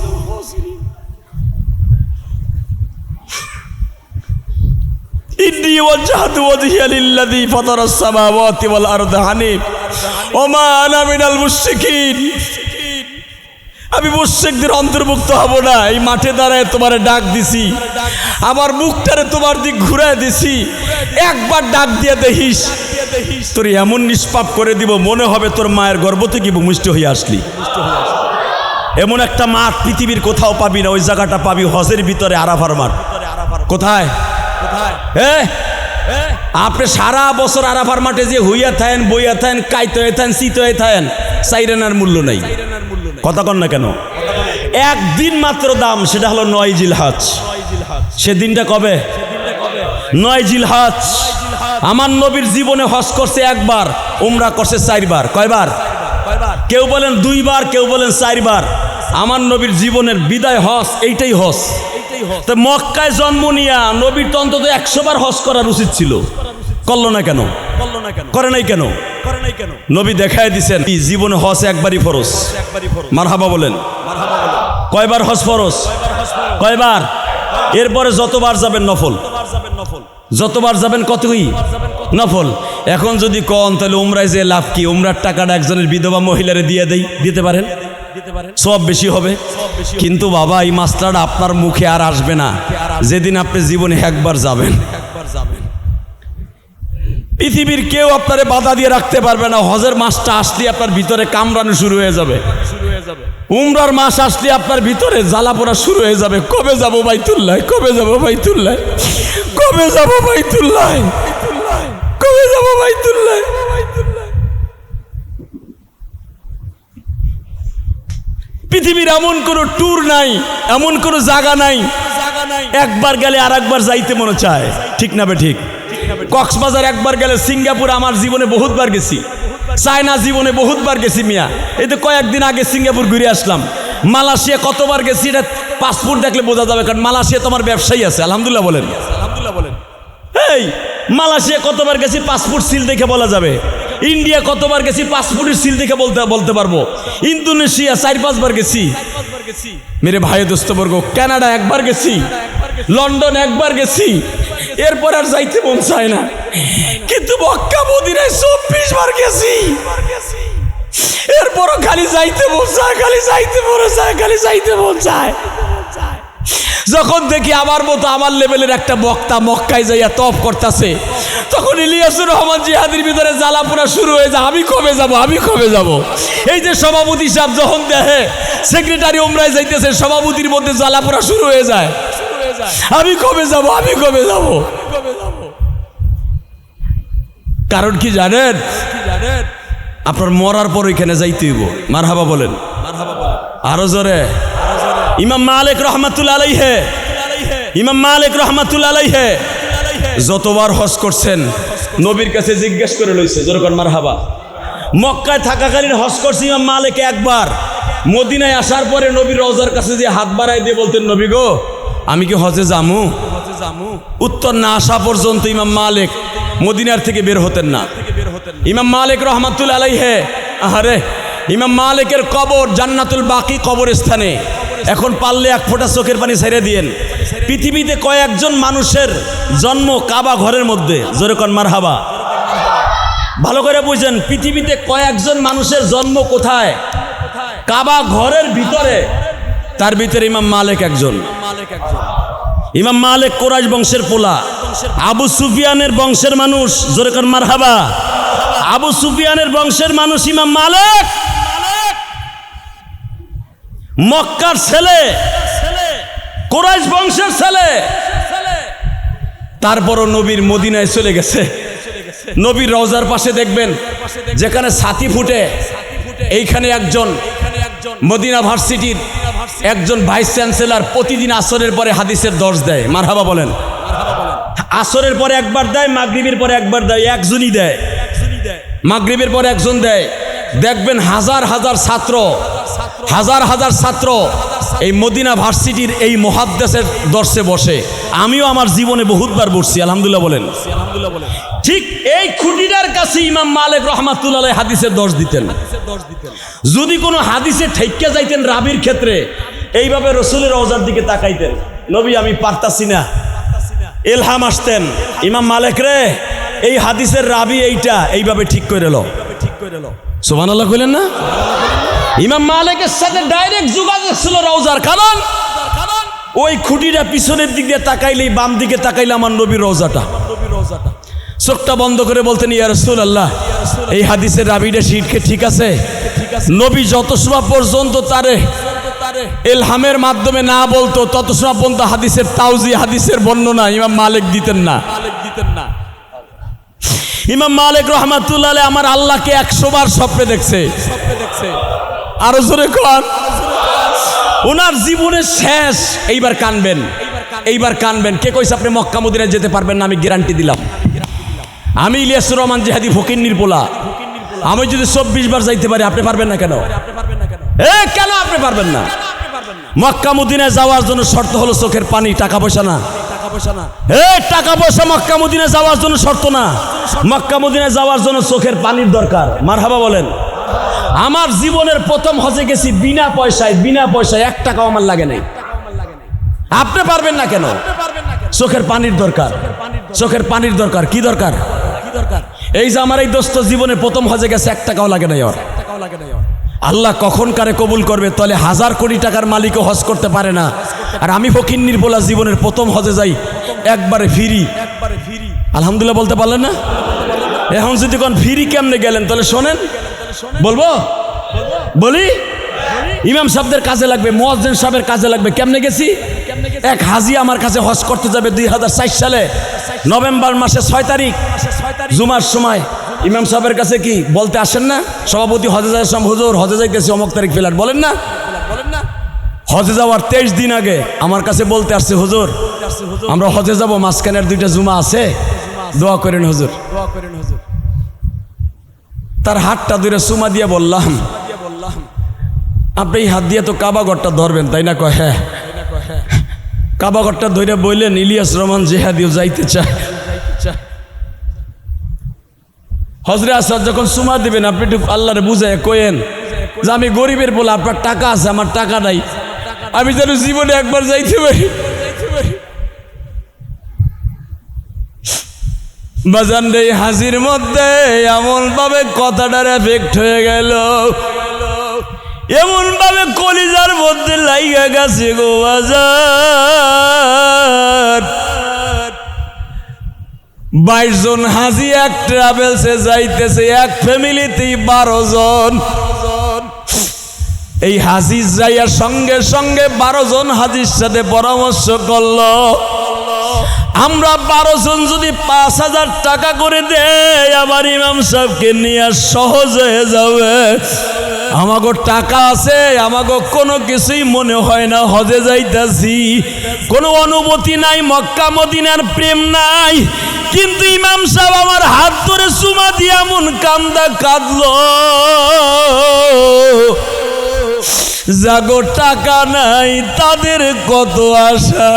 ইন্নী ওয়াজহাতু ওয়াজহিয়া লিল্লাযী ফাতারাস সামাওয়াতি ওয়াল আরদা হানিফ ওয়া মা আনা মিনাল মুশরিকিন। আমি মুশরিকদের অন্তর্ভুক্ত হব না। এই মাঠে দাঁড়ায় তোমারে ডাক দিছি, আমার মুখটারে তোমার দিক ঘুরায় দিছি, একবার ডাক দিয়ে দেখিস, তোর এমন নিষ্পাপ করে দিব মনে হবে তোর মায়ের গর্ভ থেকে ভূমিষ্ঠ হয়ে আসলি। এমন একটা মাঠ পৃথিবীর কোথাও পাবি না, ওই জায়গাটা পাবি হজের ভিতরে আরাফার মাঠ। কোথায়? আপনি সারা বছর আরাফার মাঠে যে হইয়া থাকেন, বইয়া থাকেন, কাইতে হয়ে থাকেন, শীত হয়ে থাকেন, সাইরেনার মূল্য নাই। কথা কন না কেন? একদিন মাত্র দাম, সেটা হলো 9 জিলহজ। সেদিনটা কবে? 9 জিলহজ। আমার নবীর জীবনে হজ করছে একবার, উমরা করছে 4 বার। কয়বার? কেউ বলেন 2 বার, কেউ বলেন 4 বার। আমার নবীর জীবনের বিদায় হজ এইটাই হজ। তো মক্কায় জন্ম নিয়া নবীর তো অন্তত 100 বার হজ করার উচিত ছিল, করলো না কেন? করে নাই কেন? নবী দেখায় দিছেন জীবনে হজ একবারই ফরজ। মারহাবা বলেন। কয়বার হজ ফরজ? কয়বার? এরপরে যতবার যাবেন নফল, যতবার যাবেন কতই নফল। এখন যদি কন তাহলে উমরায় যে লাভ কি? উমরার টাকাটা একজনের বিধবা মহিলারে দিয়ে দেই, দিতে পারেন, সব বেশি হবে। কিন্তু বাবা এই মাসলাটা আপনার মুখে আর আসবে না যেদিন আপনি জীবনে একবার যাবেন। পৃথিবীর কেউ আপনারে বাধা দিয়ে রাখতে পারবে না। হজের মাসটা আসলে আপনার ভিতরে কামড়ানো শুরু হয়ে যাবে, উমরার মাস আসলে আপনার ভিতরে জ্বালা পোড়া শুরু হয়ে যাবে। কবে যাব বাইতুল্লাহ, কবে যাব বাইতুল্লাহ, কবে যাব বাইতুল্লাহ, কবে যাব বাইতুল্লাহ। পৃথিবীর এমন কোনো ট্যুর নাই, এমন কোনো জায়গা নাই একবার গেলে আর একবার যাইতে মনে চায়। ঠিক না বে ঠিক? কক্সবাজার একবার গেলে, সিঙ্গাপুর আমার জীবনে বহুতবার গেছি, চায়না জীবনে বহুতবার গেছি মিয়া। এই তো কয়েকদিন আগে সিঙ্গাপুর ঘুরে আসলাম। মালয়েশিয়া কতবার গেছি এটা পাসপোর্ট দেখলে বোঝা যাবে, কারণ মালয়েশিয়া তোমার ব্যবসায়ী আছে। আলহামদুলিল্লাহ বলেন, আলহামদুলিল্লাহ বলেন। এই মালয়েশিয়া কতবার গেছি পাসপোর্ট সিল দেখে বলা যাবে। ইন্ডিয়া কতবার গেছি পাসপোর্টের সিল দেখে বলতে পারবো। ইন্দোনেশিয়া 4-5 বার গেছি মেরে ভাই দোস্তবর্গ। কানাডা একবার গেছি, লন্ডন একবার গেছি, এরপর আর যাইতে মন চায় না। কিন্তু মক্কা মদিনায় 24 বার গেছি, এরপরও খালি যাইতে মন চায়, খালি যাইতে মন চায়, খালি যাইতে মন চায়। যখন দেখি আমার মতো আমার লেভেলের একটা বক্তা মক্কায় যাইয়া তপ করতেছে, তখন ইলিয়াসুর রহমান জিহাদির ভিতরে জ্বালা পোড়া শুরু হয়ে যায়। আমি কবে যাব, আমি কবে যাব। এই যে সভাপতি সাহেব যখন দেখে সেক্রেটারি উমরায় যাইতেছে, সভাপতির মধ্যে জ্বালা পোড়া শুরু হয়ে যায়। আমি কবে যাব, আমি কবে যাব। কারণ কি জানেন? আপনার মরার পর এখানে যাইতে হইব। মারহাবা বলেন, আরো জোরে। ইমাম মালিক রহমাতুল্লাহ আলাইহি, ইমাম মালিক রহমাতুল্লাহ আলাইহি যতবার হজ করছেন নবীর কাছে জিজ্ঞেস করে লইছে, যেরকম মারহাবা। মক্কায় থাকাকালীন হজ করছে ইমাম মালিক একবার। মদিনায় আসার পরে নবীর রওজার কাছে যে হাত বাড়াই দিয়ে বলতেন, নবী গো আমি কি হজে যামু? উত্তর না আসা পর্যন্ত ইমাম মালিক মদিনার থেকে বের হতেন না। ইমাম মালিক রহমাতুল্লাহ আলাইহি, আরে ইমাম মালিকের কবর জান্নাতুল বাকি কবরস্থানে। এখন পারলে 1 ফোঁটা চোখের পানি ছেড়ে দিয়েন। পৃথিবীতে কয়েকজন মানুষের জন্ম কাবা ঘরের মধ্যে, জোরে কোন মারহাবা। ভালো করে বুঝেন, পৃথিবীতে কয়েকজন মানুষের জন্ম কোথায়? কাবা ঘরের ভিতরে। তার ভিতরে ইমাম মালিক একজন। ইমাম মালিক কুরাইশ বংশের পোলা, আবু সুফিয়ানের বংশের মানুষ, জোরে কোন মারহাবা। আবু সুফিয়ানের বংশের মানুষ ইমাম মালিক। মক্কার ছেলে, কুরাইশ বংশের ছেলে, তারপরও নবীর মদিনায় চলে গেছে। নবীর রওজার পাশে দেখবেন যেখানে ছাতি ফুটে, এইখানে একজন মদিনা ভার্সিটির একজন ভাইস চ্যান্সেলর প্রতিদিন আসরের পরে হাদিসের দর্শ দেয়, মারহাবা বলেন। আসরের পরে একবার দেয়, মাগরিবের পরে একবার দেয়, একজনই দেয়। মাগরিবের পরে একজন দেয়। দেখবেন হাজার হাজার ছাত্র এই মদিনা ভার্সিটির এই মুহাদ্দিসের দর্শে বসে। আমিও আমার জীবনে বহুতবার বসছি, আলহামদুলিল্লাহ বলেন। ঠিক এই খুঁটিটার কাছে ইমাম মালিক রাহমাতুল্লাহ আলাইহি হাদিসের দর্শ দিতেন। যদি কোনো হাদিসে ঠেক্কা যাইতেন রাবির ক্ষেত্রে, এইভাবে রসুলের রওজার দিকে তাকাইতেন, নবী আমি পারতাছি না, ইলহাম আসতেন, ইমাম মালিক রে এই হাদিসের রাবি এইটা, এইভাবে ঠিক করে লো। সুবহানাল্লাহ কইলেন না? ইমাম মালিকের সাথে ডাইরেক্ট যোগাযোগ ছিল রওজার, কারণ ওই খুঁটিটা পিছনের দিক দিয়ে তাকাইলেই, বাম দিকে তাকাইলে আমার নবীর রওজাটা। চোখটা বন্ধ করে বলতেন, ইয়া রাসূলুল্লাহ এই হাদিসের রাবিটা ঠিক আছে? নবী যত সময় পর্যন্ত তারে ইলহামের মাধ্যমে না বলতো, তত সময় পর্যন্ত হাদিসের তাওজি, হাদিসের বর্ণনা ইমাম মালিক দিতেন না। ইমাম মালিক রাহমাতুল্লাহ আলাইহি আমার আল্লাহকে 100 বার স্বপ্নে দেখছে। আরো জোরে কোন, ওনার জীবনের শেষ। এইবার কানবেন। কে কইছে আপনি মক্কা মদিনায় যেতে পারবেন না? আমি গ্যারান্টি দিলাম। আমি ইলিয়াসুর রহমান জিহাদি ফকিন্নির পোলা, আমি যদি 24 বার যাইতে পারি, আপনি পারবেন না কেন? কেন আপনি পারবেন না? মক্কা মদিনায় যাওয়ার জন্য শর্ত হলো চোখের পানি, টাকা পয়সা না। টাকা পয়সা মক্কা মদিনায় যাওয়ার জন্য শর্ত না। মক্কা মদিনায় যাওয়ার জন্য চোখের পানির দরকার। মারহাবা বলেন। আমার জীবনের প্রথম হজে গেছি বিনা পয়সায় 1 টাকাও আমার লাগে নাই। আপনি পারবেন না কেন? চোখের পানির দরকার। কি দরকার? এই যে আমার এই দোস্ত জীবনে প্রথম হজে গেছে, 1 টাকাও লাগে নাই। আল্লাহ কখন কারে কবুল করবে? তাহলে 1000 কোটি টাকার মালিকও হজ করতে পারে না, আর আমি ফকিন্নির বলা জীবনের প্রথম হজে যাই, একবারে ফ্রি। আলহামদুলিল্লাহ বলতে পারলেন না? এখন যদি কোন ফ্রি কেমনে গেলেন, তাহলে শোনেন, বলি ইমাম সাহেবদের কাজে লাগবে, মুয়াজ্জিন সাহেবের কাজে লাগবে। কেমনে গেছি? এক হাজি আমার কাছে হজ করতে যাবে 2004 সালে নভেম্বর মাসে 6 তারিখ জুমার সময়। ইমাম সাহেবের কাছে কি বলতে আসেন না? সভাপতি হজে যায়, হুজুর হজে যাইতেছি অমুক তারিখ ফেলার, বলেন না? হজে যাওয়ার 23 দিন আগে আমার কাছে বলতে আসছে, হুজুর আমরা হজে যাব, মাঝখানের 2টা জুমা আছে, দোয়া করেন হুজুর। তার হাতটা ধরে চুমা দিয়ে বললাম, আপনি এই হাত দিয়ে তো কাবাগরটা ধরবেন তাই না? কয় হ্যাঁ। কাবাগরটা ধরে বললেন, ইলিয়াস রহমান জিহাদিও যাইতে চায়। হজরে আসাদ যখন চুমা দিবেন, আপনি একটু আল্লাহরে বুঝায় কয়েন যে আমি গরিবের বলে, আপনার টাকা আছে, আমার টাকা নাই, আমি যেন জীবনে একবার যাইতে পারি। বাজান রে, হাসির মধ্যে এমন ভাবে কথাটার এফেক্ট হয়ে গেল, এমন ভাবে কলিজার মধ্যে লাইগা গেছে গো বাজার। 22 জন হাজি এক ট্রাভেলসে যাইতেছে, এক ফ্যামিলিতেই 12 জন। এই হাজি যাইয়ার সঙ্গে সঙ্গে 12 জন হাজির সাথে পরামর্শ করলো, আমরা 12 জন যদি 5000 টাকা করে দেই, আমার ইমাম সাহেবকে নিয়ে সহজ হয়ে যাবে। আমাগো টাকা আছে, আমাগো কোনো কিছুই মনে হয় না, হজে যাইতাছি, কোনো অনুভূতি নাই, মক্কা মদিনার প্রেম নাই। কিন্তু ইমাম সাহেব আমার হাত ধরে চুমা দিয়ে এমন কাঁদলো, যাগো টাকা নাই তাদের কত আশা।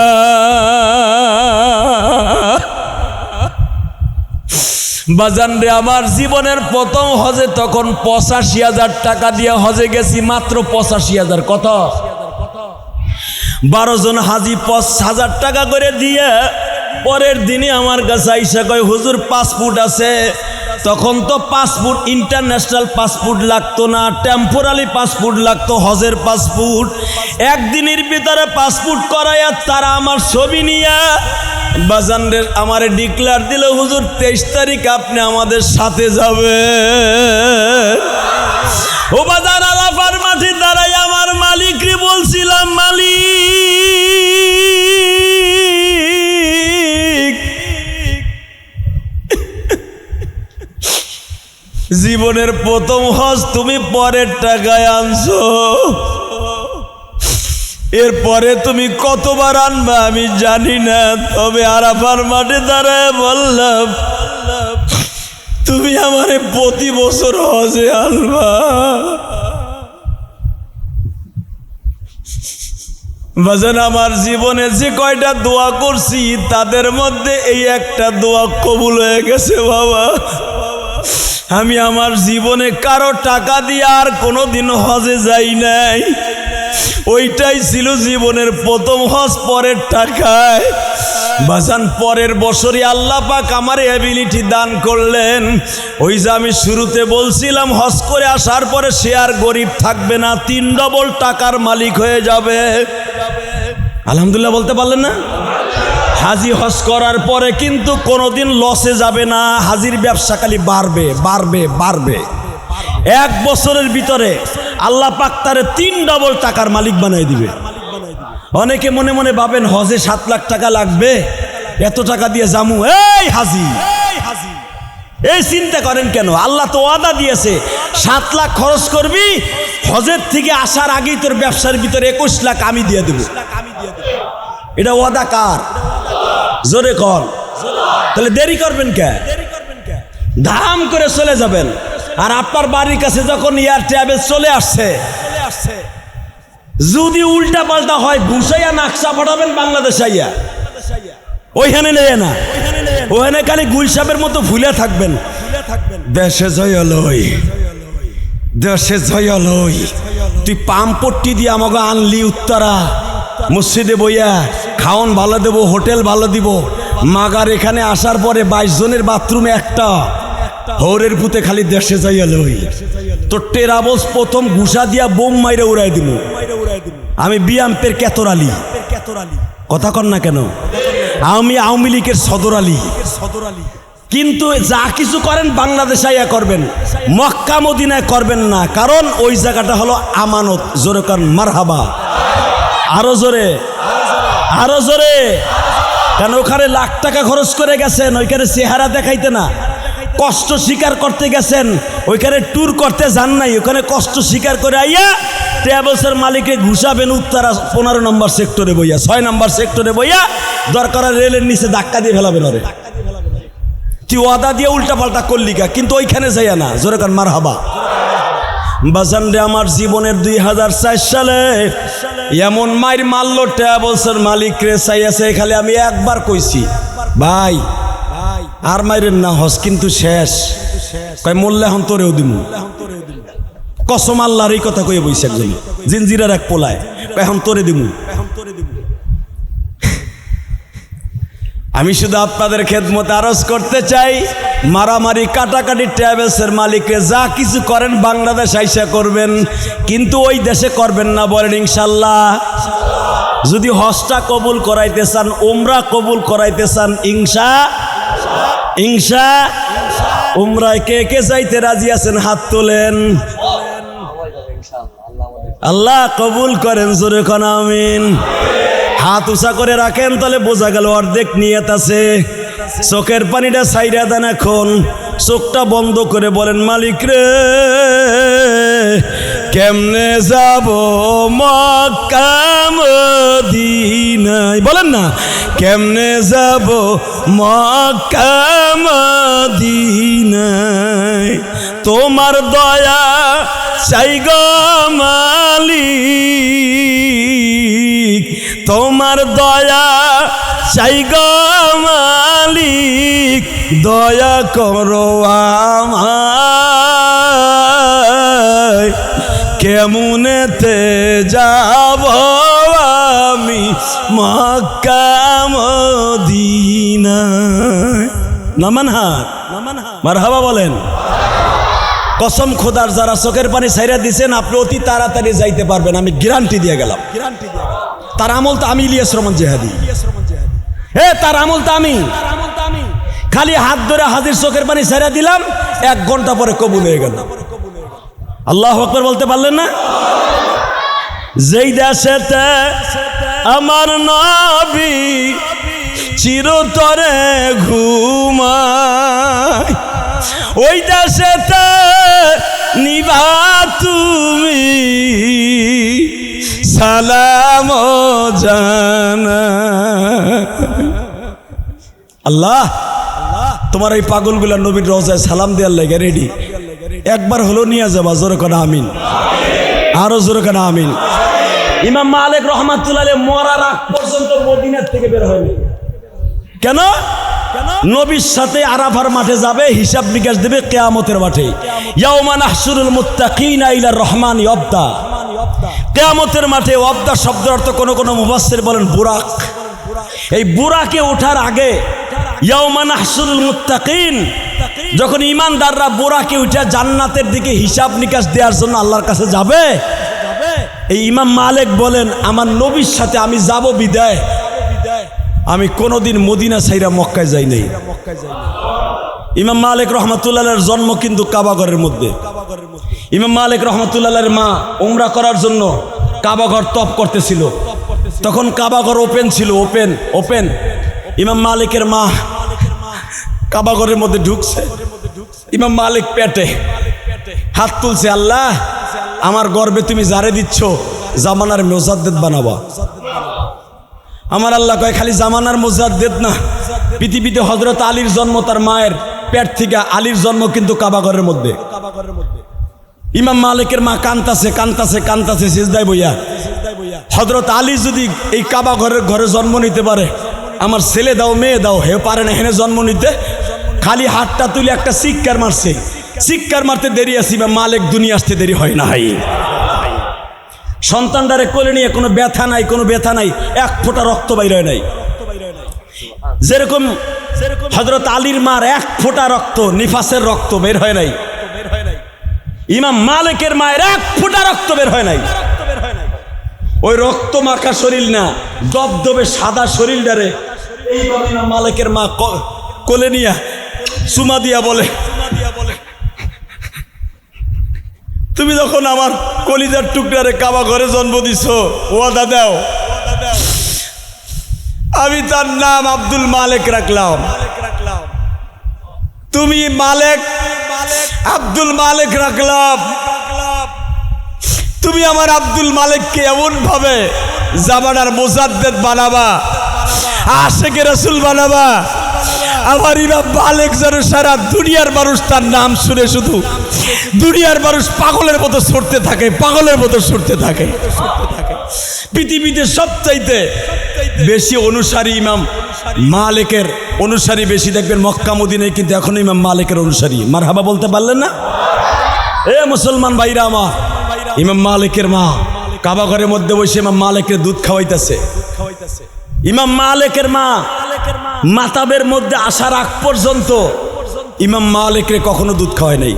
বাজান রে, আমার জীবনের প্রথম হজে তখন 85,000 টাকা দিয়ে হজে গেছি, মাত্র 85,000। কত? 12 জন হাজি 5,000 টাকা করে দিয়ে পরের দিনে আমার কাছে আইসা কয়, হুজুর পাসপোর্ট আছে? তখন তো পাসপোর্ট ইন্টারন্যাশনাল পাসপোর্ট লাগতো না, টেম্পোরারি পাসপোর্ট লাগতো, হজের পাসপোর্ট। একদিনের ভিতরে পাসপোর্ট করাইয়া তারা আমার ছবি নিয়ে বাজানদের আমারে ডিক্লার দিল, হুজুর 23 তারিখ আপনি আমাদের সাথে যাবেন। ও বাজার, আরাফার মাঠে দাঁড়াই আমার মালিকরে বলছিলাম, মালিক জীবনের প্রথম হজ তুমি পরের টাকায় আনছো, এরপরে তুমি কতবার আনবা আমি জানি না, তবে আরাফার মাঠে দাঁড়ায় বললাম তুমি আমারে প্রতি বছর হজে আনবা। বাজান আমার জীবনে যে কয়টা দোয়া করছি তাদের মধ্যে এই একটা দোয়া কবুল হয়ে গেছে বাবা। আমি আমার জীবনে কারো টাকা দিয়ে আর কোনোদিন হজে যাই নাই, ওইটাই ছিল জীবনের প্রথম হজ, পরের টাকায়। বাজান পরের বছরই আল্লাহ পাক আমার অ্যাবিলিটি দান করলেন। ওই যে আমি শুরুতে বলছিলাম হজ করে আসার পরে সে আর গরিব থাকবে না, 3 ডবল টাকার মালিক হয়ে যাবে। আলহামদুলিল্লাহ বলতে পারলেন না? হাজি হজ করার পরে কিন্তু কোনোদিন লসে যাবে না, হাজির ব্যবসা খালি বাড়বে বাড়বে বাড়বে। 1 বছরের ভিতরে আল্লাহ পাক তারে 3 ডবল টাকার মালিক বানাই দিবে। অনেকে মনে মনে ভাবেন হজে 7 লাখ টাকা লাগবে, এত টাকা দিয়ে জামু। এই হাজি, এই চিন্তা করেন কেন? আল্লাহ তো ওয়াদা দিয়েছে 7 লাখ খরচ করবি, হজের থেকে আসার আগেই তোর ব্যবসার ভিতরে 21 লাখ আমি দিয়ে দেব। এটা ওয়াদা কার? জোরে কর। তাহলে দেরি করবেন কে? ধাম করে চলে যাবেন। আর আপনার বাড়ির কাছে যখন এয়ার ট্রাভেল চলে আসছে, যদি উল্টা পাল্টা হয় ঘুষাইয়া নাকশা পাঠাবেন বাংলাদেশ আইয়া, ওইখানে নেয় না, ওখানে খালি গুলসাবের মতো ভুলে থাকবেন। দেশে জয়লই, দেশে জয়লই। তুই পাম্পট্টি দিয়ে আমাকে আনলি উত্তরা মসজিদে বইয়া, খাওন ভালো দেবো, হোটেল ভালো দিব। মাগার এখানে আসার পরে 22 জনের বাথরুমে একটা, হৌরের পুতে খালি দেশে যাইয়ালই। তো টেরাবস প্রথম ঘুষা দিয়া বোম মাইরে উড়াই দিব। আমি বিএমপির কেতর আলী, কথা কন না কেন? আমি আওয়ামী লীগের সদর আলী। কিন্তু যা কিছু করেন বাংলাদেশ আইয়া করবেন, মক্কা মদিনায় করবেন না, কারণ ওই জায়গাটা হলো আমানত। জোরে কর মারহাবা, আরো জোরে, আরো জোরে। কারণ ওখানে লাখ টাকা খরচ করে গেছেন, ওইখানে চেহারা দেখাইতে না, কষ্ট স্বীকার করতে গেছেন। ওইখানে ট্যুর করতে যান নাই, ওখানে কষ্ট স্বীকার করে আইয়া ট্রাভেলসের মালিককে ঘুষাবেন উত্তরা 15 নম্বর সেক্টরে বইয়া, 6 নম্বর সেক্টরে বইয়া, দরকার রেলের নিচে ধাক্কা দিয়ে ফেলাবেন। ওরে তুই ওয়াদা দিয়ে উল্টা পাল্টা করলি কা, কিন্তু ওইখানে যাইয়া না। জোরে কান মারহাবা। বাজান রে, আমার জীবনের 2004 সালে এমন মাইর মারলো ট্রাভেলসের মালিক রে, চাইয়াছে খালি আমি একবার কইছি, ভাই আর মাইরেন না, হজ কিন্তু শেষ। কয় মোল্লা এখন তোরেও দিমু, কসম আল্লাহর এই কথা কয়ে বইছে একজন জিনজিরার এক পোলায়, এখন তোরে দিমু। আমি শুধু আপনাদের খেদমতে আরজ করতে চাই, মারামারি কাটাকাটি ট্রাভেলসের মালিককে যা কিছু করেন বাংলাদেশ আইসা করবেন, কিন্তু ওই দেশে করবেন না, বলেন ইনশাল্লাহ। যদি হজটা কবুল করাইতে চান, উমরা কবুল করাইতে চান, ইনশা উমরায় কে কে যাইতে রাজি আছেন? হাত তোলেন। আল্লাহ কবুল করেন, জোরে কোন আমিন। হাত উঁচা করে রাখেন, তাহলে বোঝা গেল অর্ধেক নিয়ত আছে। চোখের পানিটা সাইরা দেন, এখন চোখটা বন্ধ করে বলেন, মালিক রে কেমনে যাব মক্কা মদিনায়, বলেন না, কেমনে যাব মক্কা মদিনায়, তোমার দয়া চাই গো মালিক, তোমার দয়া চাই গো মালিক, দয়া করো আমায়, কেমনেতে যাব আমি মক্কা মদিনায়। নামান হাত, মারহাবা বলেন। কসম খোদার, যারা চোখের পানি ছাইরা দিছেন আপনি অতি তাড়াতাড়ি যাইতে পারবেন, আমি গ্যারান্টি দিয়ে গেলাম। তার আমল তো আমি ইলিয়াস রহমান জিহাদি, তার আমল তো আমি খালি হাত ধরে হাজির চোখের পানি ছাইরা দিলাম, 1 ঘন্টা পরে কবুল হয়ে গেল। আল্লাহু আকবার বলতে পারলেন না? যেই দেশেতে আমার নবী চিরতরে ঘুমায়, ওই দেশেতে নিভা তুমি সালাম জানা। আল্লাহ তোমার এই পাগলগুলা নবীর রওজায় সালাম দেওয়ার লাগে রেডি, একবার হলো নিয়ে যাবা। জোরে কোন আমিন, আরো জোরে কোন আমিন। ইমাম মালিক রহমাতুল্লাহ আলাইহি মরার আগ পর্যন্ত মদিনার থেকে বের হয়নি। কেন? নবীর সাথে আরাফার মাঠে যাবে, হিসাব নিকাশ দেবে কিয়ামতের মাঠে। ইয়াউমা নাহশুরুল মুত্তাকিনা ইলার রহমানি ওয়াবদা। কিয়ামতের মাঠে ওয়াবদা শব্দের অর্থ কোন কোন মুফাসসির বলেন বুরাক। এই বুরাকে ওঠার আগে ইয়াউমা নাহশুরুল মুত্তাকিন, যখন ঈমানদাররা বুরাকে উঠে জান্নাতের দিকে হিসাব নিকাশ দেওয়ার জন্য আল্লাহর কাছে যাবে, এই ইমাম মালিক বলেন আমার নবীর সাথে আমি যাব বিদায়, আমি কোনোদিন মদিনা ছাইরা মক্কায় যাই নাই। ইমাম মালিক রহমাতুল্লাহর জন্ম কিন্তু কাবাঘরের মধ্যে। ইমাম মালিক রহমাতুল্লাহর মা উমরা করার জন্য কাবাঘর তপ করতেছিল, তখন কাবাঘর ওপেন ছিল, ওপেন। ইমাম মালিকের মা কাবাঘরের মধ্যে ঢুকছে, ইমাম মালিক পেটে হাত তুলছে, আল্লাহ আমার গর্বে তুমি জারে দিচ্ছ, জামানার মুজাদ্দিদ বানাবা। আমার আল্লাহ কয় খালি জামানার মুজাদ্দিদ না, পৃথিবীতে হযরত আলীর জন্ম তার মায়ের পেট থেকে, আলীর জন্ম কিন্তু কাবাঘরের মধ্যে। ইমাম মালিকের মা কান্তাছে সিজদায় বইয়া, হযরত আলী যদি এই ঘরে জন্ম নিতে পারে, আমার ছেলে দাও মেয়ে দাও, হে পারে না হেনে জন্ম নিতে। খালি হাতটা তুলে একটা চিৎকার মারছে, চিৎকার মারতে দেরি আছে, ইমাম মালিক দুনিয়া আসতে দেরি হয় না। সন্তানটারে কোলে নিয়ে কোনো ব্যথা নাই, এক ফোঁটা রক্ত বাইর হয় নাই। যেরকম হযরত আলীর মার এক ফোঁটা রক্ত, নিফাসের রক্ত বের হয় নাই, ইমাম মালিকের মায়ের এক ফোঁটা রক্ত বের হয় নাই। ওই রক্ত মাখা শরীর না, দবদবে সাদা শরীরটারে এইভাবে ইমাম মালিকের মা কোলে নিয়া চুমা দিয়া বলে, তুমি যখন আমার কলিজার টুকরারে কাবা ঘরে জন্ম দিছ, ওয়াদা দাও আমি তার নাম আব্দুল মালিক রাখলাম। তুমি মালিক আব্দুল মালিক রাখলাম, তুমি আমার আব্দুল মালিককে এমন ভাবে জামানার মুজাদ্দিদ বানাবা, আশিকে রাসূল বানাবা, আমার ইমাম মালিক যেন সারা দুনিয়ার মানুষ তার নাম শুনে শুধু দুনিয়ার মানুষ পাগলের মতো ছুটতে থাকে। পৃথিবীতে সবচাইতে বেশি অনুসারী ইমাম মালিকের অনুসারী বেশি দেখবেন মক্কা মদিনায়, কিন্তু এখন ইমাম মালিকের অনুসারী। মারহাবা বলতে পারলেন না? এ মুসলমান ভাইরা আমার, ইমাম মালিকের মা কাবা ঘরের মধ্যে বসে ইমাম মালিকের দুধ খাওয়াইতেছে। ইমাম মালিকের মা মাতাবের মধ্যে আসার আগ পর্যন্ত ইমাম মালিকরে কখনো দুধ খাওয়ায় নাই।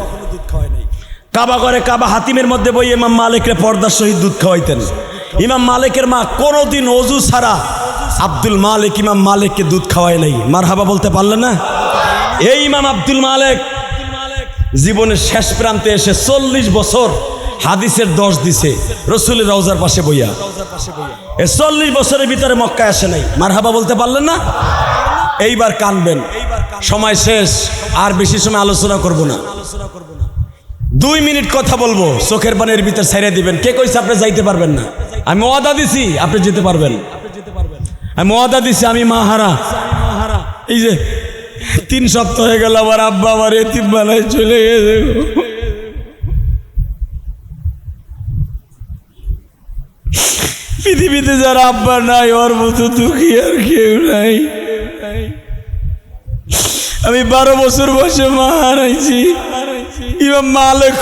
কাবা ঘরে কাবা হাতিমের মধ্যে বই ইমাম মালিকরে পর্দার সহিত দুধ খাওয়াইতেন। ইমাম মালিকের মা কোনোদিন ওযু ছাড়া আব্দুল মালিক ইমাম মালিককে দুধ খাওয়ায় নাই। মারহাবা বলতে পারলেন না? এই ইমাম আব্দুল মালিক জীবনের শেষ প্রান্তে এসে 40 বছর হাদিসের 10 দিছে রসুলের রওজার পাশে বইয়া। এই 40 বছরের ভিতরে মক্কায় আসে নাই। মারহাবা বলতে পারলেন না? এইবার কানবেন, সময় শেষ, আর বেশি সময় আলোচনা করব না। 2 মিনিট কথা বলবো, চোখের পানির ভিতর ছেড়ে দিবেন। কে কইছে আপনি যাইতে পারবেন না? আমি ওয়াদা দিছি আপনি যেতে পারবেন। আমি ওয়াদা দিছি, আমি মাহারা। এই যে 3 সপ্তাহ হয়ে গেল আমার আব্বা আমার এতিম বানায় চলে গেছে। পৃথিবীতে যারা আব্বা নাই ওর মতো দুঃখী আর কেউ নাই। আমি 12 বছর বয়সে মা হারাইছি। ইমাম মালিক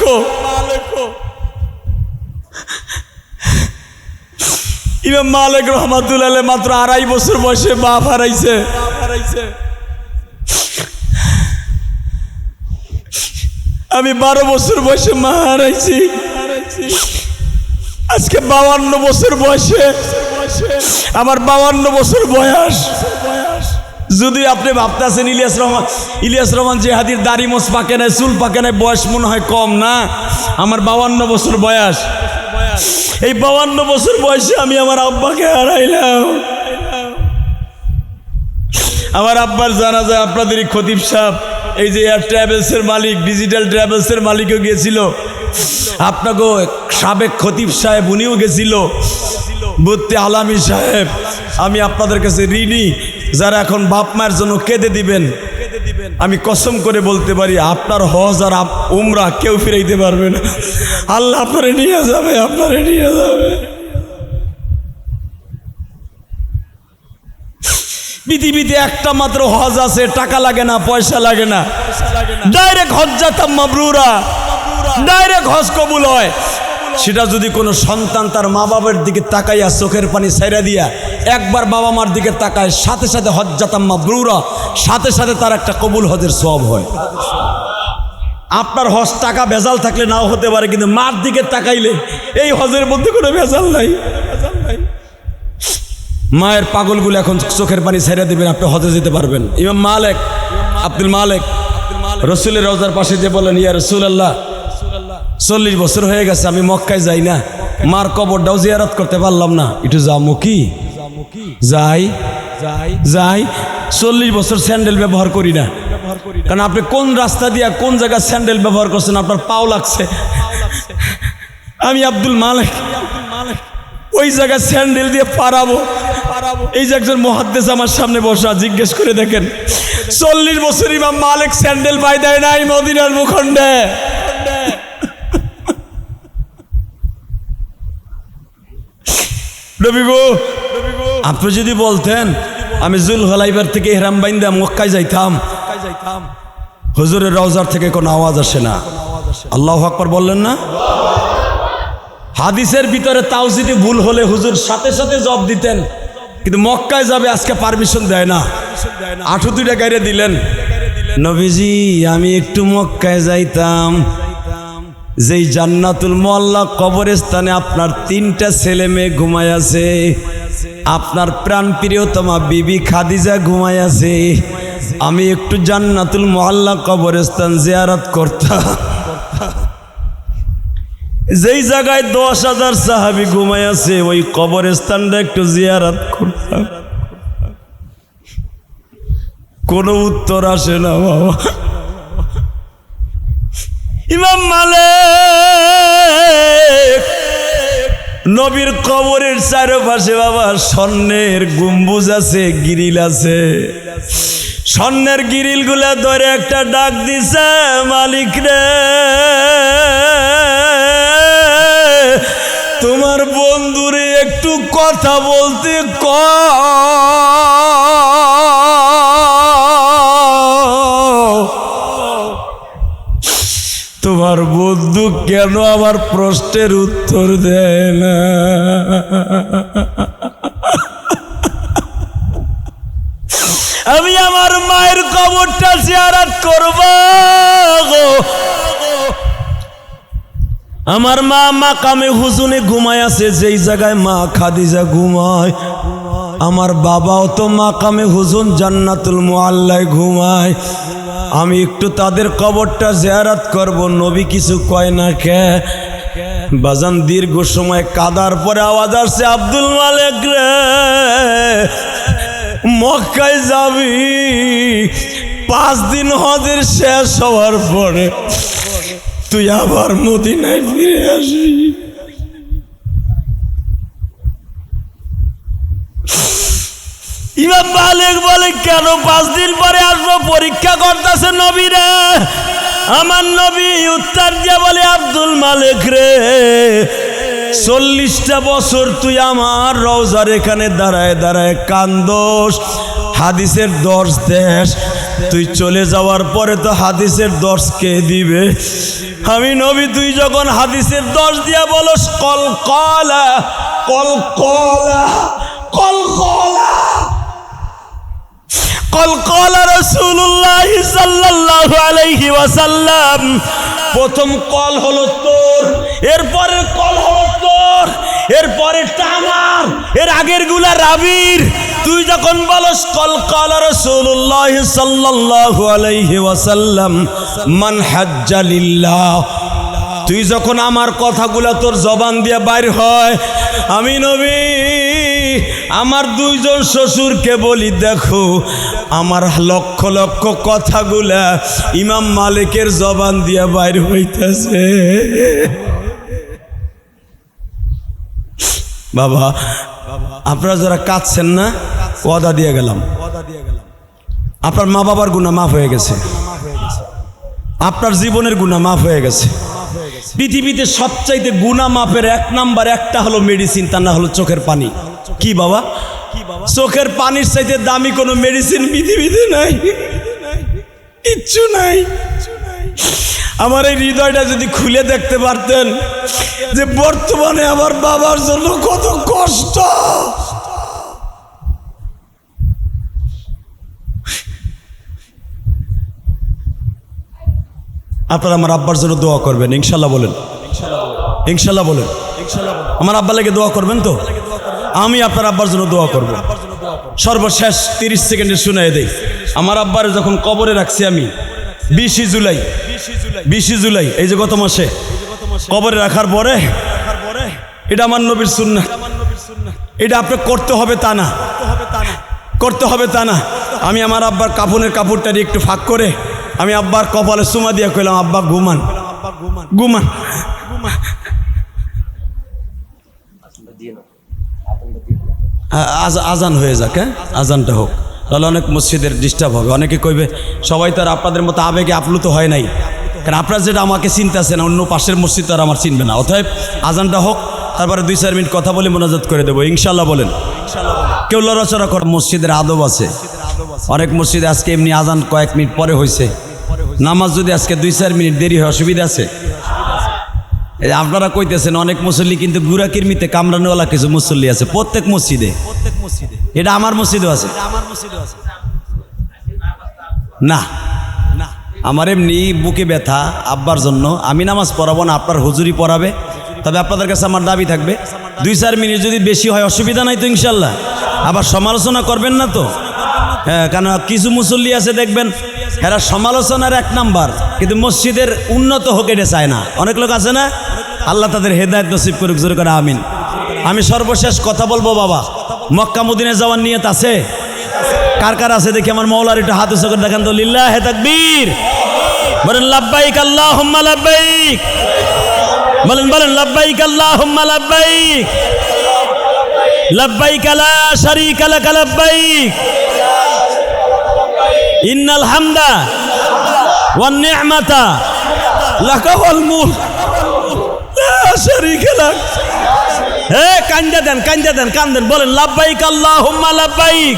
ইমাম মালিক রহমাতুল্লাহ আলাইহি মাত্র 2.5 বছর বয়সে বাপ হারাইছে। আমি 12 বছর বয়সে মা হারাইছি। আজকে 52 বছর বয়সে আমার 52 বছর বয়স। যদি আপনি ভাবতেছেন ইলিয়াস রহমান জিহাদির দাড়ি মোছ পাকে নাই, চুল পাকে নাই, বয়স মনে হয় কম না। আমার 52 বছর বয়স। এই 52 বছর বয়সে আমি আমার আব্বাকে হারাইলাম। আমার আব্বার জানাজা আপনাদেরই খতিব সাহেব, এই যে এয়ার ট্রাভেলসের মালিক, ডিজিটাল ট্রাভেলসের মালিকও গিয়েছিল, আপনাকেও সাবেক খতিব সাহেব উনিও গেছিল। মুফতি আলামী সাহেব, আমি আপনাদের কাছে ঋণী। যারা এখন বাপ মায়ের জন্য কেঁদে দিবেন, আমি কসম করে বলতে পারি আপনার হজ আর উমরা কেউ ফিরাইতে পারবে না। আল্লাহ আপনারে নিয়ে যাবে, আপনারে নিয়ে যাবে। পৃথিবীতে একটা মাত্র হজ আছে, টাকা লাগে না, পয়সা লাগে না, ডাইরেক্ট হজ্জাতাম মাবরুরা, ডাইরেক্ট হজ কবুল হয়। সেটা যদি কোনো সন্তান তার মা বাবার দিকে তাকাইয়া চোখের পানি ছাইরা দিয়া একবার বাবা মার দিকে তাকায়, সাথে সাথে হজ্জাতাম মাবরুরা, সাথে সাথে তার একটা কবুল হজের সওয়াব হয়। আপনার হজ টাকা ভেজাল থাকলে নাও হতে পারে, কিন্তু মার দিকে তাকাইলে এই হজের মধ্যে কোনো ভেজাল নাই। মায়ের পাগলগুলো এখন চোখের পানি ছেড়ে দিবেন, আপনি হজে যেতে পারবেন। ইমাম মালিক, আব্দুল মালিক রসুলের রওজার পাশে যে বলেন, ইয়া রাসূলুল্লাহ 40 বছর হয়ে গেছে আমি মক্কায় যাই না, মার কবরটাও জিয়ারত করতে পারলাম না, একটু যাবো কি? যাই যাই যাই 40 বছর স্যান্ডেল ব্যবহার করি না। কারণ আপনি কোন রাস্তা দিয়া কোন জায়গায় স্যান্ডেল ব্যবহার করছেন, আপনার পাও লাগছে। আমি আব্দুল মালিক ওই জায়গায় স্যান্ডেল দিয়ে পারাবো। এই যে একজন মুহাদ্দিস আমার সামনে বসা, জিজ্ঞেস করে দেখেন 40 বছর ইমাম মালিক স্যান্ডেল পাই দেয় নাই মদিনার ভূখণ্ডে। নবী গো, আপনি যদি বলতেন আমি জুলহুলাইফার থেকে ইহরাম বাইন্দা মক্কায় যাইতাম, হুজুরের রওজার থেকে কোনো আওয়াজ আসে না। আল্লাহু আকবার বললেন না? হাদিসের ভিতরে তাও যদি ভুল হলে হুজুর সাথে সাথে জবাব দিতেন, কিন্তু মক্কায় যাবে আজকে পারমিশন দেয় না, 8 গাইরে দিলেন। নবীজি আমি একটু মক্কায় যাইতাম, যেই জান্নাতুল মুআল্লা কবরস্থানে আপনার 3টা ছেলে মেয়ে ঘুমায় আছে, আপনার প্রাণ প্রিয়তমা বিবি খাদিজা ঘুমায় আছে, আমি একটু জান্নাতুল মুআল্লা কবরস্থান জিয়ারত করতাম। যেই জায়গায় 10,000 সাহাবী ঘুমায় আছে, ওই কবরস্থানটা একটু জিয়ারত করতাম। কোনো উত্তর আসে না বাবা। ইমাম মালিক নবীর কবরের চারপাশে বাবা স্বর্ণের গম্বুজ আছে, গিরিল আছে। স্বর্ণের গিরিল গুলা ধরে একটা ডাক দিছে, মালিক রে তোমার বন্ধুরে একটু কথা বলতে তোমার বন্ধু কেন আমার প্রশ্নের উত্তর দেয় না? আমি আমার মায়ের কবরটা জিয়ারত করব। আমার মা মাকামে হুজুনে ঘুমায় আছে, যেই জায়গায় মা খাদিজা ঘুমায়। আমার বাবাও তো মাকামে হুজুন জান্নাতুল মুআল্লায় ঘুমায়। আমি একটু তাদের কবরটা জিয়ারত করব। নবী কিছু কয় না কে? বাজান দীর্ঘ সময় কাদার পরে আওয়াজ আসছে, আব্দুল মালিক রে মক্কায় যাবি, 5 দিন হজের শেষ হওয়ার পরে তুই আবার মদিনায় ফিরে আসবি। ইমাম মালিক বলে কেন 5 দিন পরে আসবো? পরীক্ষা করতেছে নবী রে। আমার নবী উত্তর দিয়ে বলে, আব্দুল মালিক রে 40টা বছর তুই আমার রওজার এখানে দাঁড়ায় দাঁড়ায় কান্দোস, হাদিসের দর্শ দেশ। তুই চলে যাওয়ার পরে তো হাদিসের দর্শ কে দিবে? আমি নবী তুই যখন হাদিসের দর্শ দিয়া বলস কল কলা কল কলা কল কলা কল কলা রাসূলুল্লাহ সাল্লাল্লাহু আলাইহি ওয়াসাল্লাম, প্রথম কল হলো তোর, এরপরে কল হলো তোর, এরপরে আমার, এর আগের গুলা রাবির। তুই যখন বলস কল কলা রাসূলুল্লাহ সাল্লাল্লাহু আলাইহি ওয়াসাল্লাম মান হাজ্জা লিল্লাহ, তুই যখন আমার কথাগুলা তোর জবান দিয়ে বাইর হয়, আমি নবী আমার 2 জন শ্বশুরকে বলি, দেখো আমার লক্ষ লক্ষ কথাগুলা ইমাম মালিকের জবান দিয়ে বাইর হইতেছে। বাবা আপনারা যারা কাঁদছেন না, ওয়াদা দিয়ে গেলাম, আপনার মা বাবার গুনাহ মাফ হয়ে গেছে, আপনার জীবনের গুনাহ মাফ হয়ে গেছে। পৃথিবীতে সবচাইতে গুনাহ মাফের এক নাম্বার একটা হলো মেডিসিন, তার না হলো চোখের পানি। কি বাবা? চোখের পানির চাইতে দামি কোনো মেডিসিন পৃথিবীতে নাই, কিচ্ছু নাই। আমার এই হৃদয়টা যদি খুলে দেখতে পারতেন যে বর্তমানে আমার বাবার জন্য কত কষ্ট। আপনারা আমার আব্বার জন্য দোয়া করবেন ইনশাল্লাহ বলেন, ইনশাল্লাহ বলেন। আমার আব্বা লেগে দোয়া করবেন তো? আমি আপনার আব্বার জন্য দোয়া করব। সর্বশেষ 30 সেকেন্ডে শুনাই দেই। আমার আব্বারে যখন কবরে রাখছি আমি 20 জুলাই এই যে গত মাসে কবরে রাখার পরে, এটা আমার নবীর সুন্নাহ, এটা আপনি করতে হবে তা না, করতে হবে তা না। আমি আমার আব্বার কাফনের কাপড়টা একটু ফাঁক করে আমি আব্বার কপালে চুমা দিয়া কইলাম, আব্বা ঘুমান, ঘুমান। আজান হয়ে যাক, হ্যাঁ আজানটা হোক, তাহলে অনেক মসজিদের ডিস্টার্ব হবে। অনেকে কইবে সবাই তো আর আপনাদের মতো আবেগে আপ্লুত হয় নাই, কারণ আপনারা যেটা আমাকে চিনতেছেন অন্য পাশের মসজিদ তো আর আমার চিনবে না। অতএব আজানটা হোক, তারপরে 2-4 মিনিট কথা বলে মোনাজাত করে দেবো ইনশাল্লাহ বলেন। কেউ লড়াচড়া করে, মসজিদের আদব আছে। অনেক মসজিদে আজকে এমনি আজান কয়েক মিনিট পরে হয়েছে, নামাজ যদি আজকে 2-4 মিনিট দেরি হয় অসুবিধা আছে? আপনারা কইতেছেন অনেক মুসল্লি, কিন্তু গুড়া কিরমিতে কামরানোওয়ালা কিছু মুসল্লি আছে প্রত্যেক মসজিদে। এটা আমার মসজিদও আছে না? আমার এমনি বুকে ব্যথা আব্বার জন্য, আমি নামাজ পড়াবো না, আপনার হুজুরি পড়াবে। তবে আপনাদের কাছে আমার দাবি থাকবে 2-4 মিনিট যদি বেশি হয় অসুবিধা নাই তো ইনশাল্লাহ। আবার সমালোচনা করবেন না তো? হ্যাঁ, কারণ কিছু মুসল্লি আছে দেখবেন এরা সমালোচনার এক নাম্বার, কিন্তু মসজিদের উন্নত হোক এটা চায় না। অনেক লোক আছে না, আল্লাহ তাদের হেদায়েত নসিব করুক, জোরে করে আমিন। আমি সর্বশেষ কথা বলবো বাবা, মক্কা মদিনায় যাওয়ার নিয়ত আছে? কার কার আছে দেখি আমার মওলার একটু হাত উঁচু করে দেখান তো। লিল্লাহে তাকবীর, বলেন লাব্বাইক আল্লাহুম্মা লাব্বাইক, বলেন বলেন লাব্বাইক আল্লাহুম্মা লাব্বাইক, লাব্বাইক লা শারীকা লাক লাব্বাইক, ইন্নাল হামদা ওয়ান নি'মাতা লাকা ওয়াল মুলক লা শারীকা লাক। হে কান্দা দেন, কান্দা দেন, কান্দেন, বলেন লাব্বাইক আল্লাহুম্মা লাব্বাইক,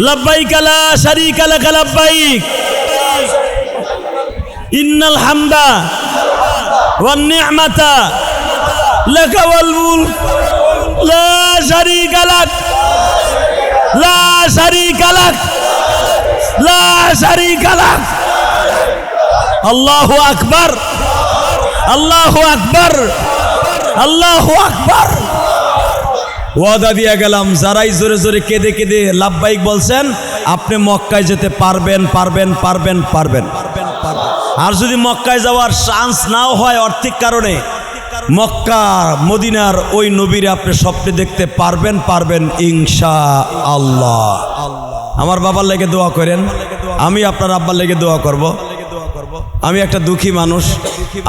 লাব্বাইক লা শারীকা লাক লাব্বাইক, ইন্নাল হামদা ওয়ান নি'মাতা লাকা ওয়াল মুলক লা শারীকা লাক, লা শারীকা লাক, লা শারীকা লাক। আল্লাহু আকবার, আল্লাহু আকবার, আল্লাহু আকবার। ওয়াদা দিয়ে গেলাম, যারাই জোরে জোরে কেঁদে কেঁদে লাব্বাইক বলছেন, আপনি মক্কায় যেতে পারবেন, পারবেন, পারবেন, পারবেন। আর যদি মক্কায় যাওয়ার চান্স নাও হয় আর্থিক কারণে, মক্কা মদিনার ওই নবীরে আপনি স্বপ্নে দেখতে পারবেন, পারবেন ইনশাআল্লাহ। আমার বাবার লেগে দোয়া করেন, আমি আপনার আব্বার লেগে দোয়া করব। আমি একটা দুঃখী মানুষ,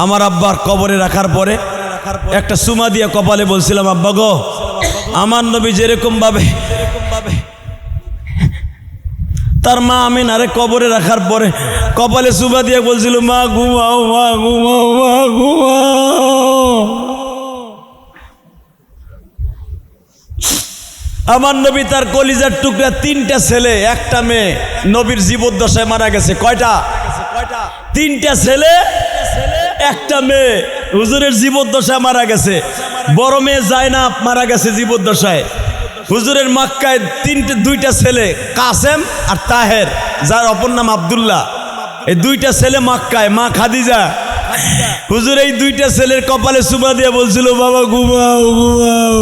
আমার আব্বার কবরে রাখার পরে একটা সুমা দিয়ে কপালে বলছিলাম, আব্বা গো, আমার নবী যেরকম ভাবে তার মা আমিনারে কবরে রাখার পরে কপালে সুমা দিয়ে বলছিল, মা ঘুমাও, মা ঘুমাও, মা ঘুমাও। আমার নবী তার কলিজার টুকরা 3টা ছেলে, একটা মেয়ে নবীর জীবদ্দশায় মারা গেছে। কয়টা? 3টা ছেলে, একটা মেয়ে হুজুরের জীবদ্দশায় মারা গেছে। বড় মেয়ে জায়নাব মারা গেছে জীবদ্দশায়। হুজুরের মক্কায় 2টা ছেলে, কাসেম আর তাহের, যার অপর নাম আব্দুল্লাহ। এই 2টা ছেলে মক্কায়, মা খাদিজা। হুজুর এই 2টা ছেলের কপালে চুমা দিয়ে বলছিল, বাবা ঘুমাও, ঘুমাও।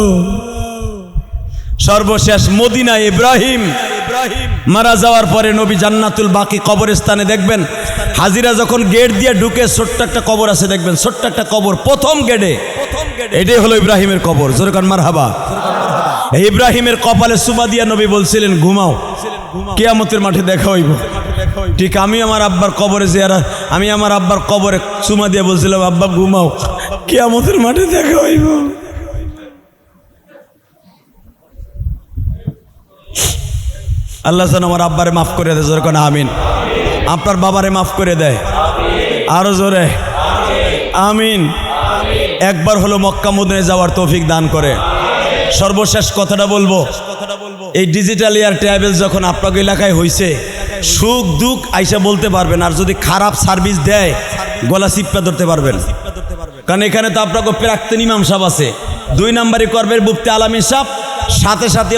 সর্বশেষ মদিনায় ইব্রাহিম মারা যাওয়ার পরে নবী জান্নাতুল বাকি কবরস্থানে দেখবেন, হাজিরা যখন গেট দিয়ে ঢুকে ছোট্ট একটা কবর আছে দেখবেন, ছোট্ট একটা কবর প্রথম গেটে, এটাই হলো ইব্রাহিমের কবর। জোরে কান মারহাবা। ইব্রাহিমের কপালে চুমা দিয়া নবী বলছিলেন, ঘুমাও, কিয়ামতের মাঠে দেখা হইব। ঠিক আমি আমার আব্বার কবরে জিয়ারত, আমি আমার আব্বার কবরে চুমা দিয়ে বলছিলাম, আব্বা ঘুমাও, কিয়ামতের মাঠে দেখা হইব। আল্লাহ যেন আমার আব্বারে মাফ করে দেয়, জোরে কোন আমিন। আপনার বাবারে মাফ করে দেয়, আরো জোরে আমিন। একবার হলো মক্কা মদিনায় যাওয়ার তৌফিক দান করে। সর্বশেষ কথাটা বলবো, এই ডিজিটাল এয়ার ট্রাভেল যখন আপনাকে এলাকায় হয়েছে, সুখ দুঃখ আইসা বলতে পারবেন, আর যদি খারাপ সার্ভিস দেয় গলা চিপা ধরতে পারবেন। কারণ এখানে তো আপনাকে প্রাক্তন ইমাম সাহেব আছে, 2 নাম্বারই করবেন মুফতি আলামিন সাহেব, সাথে সাথে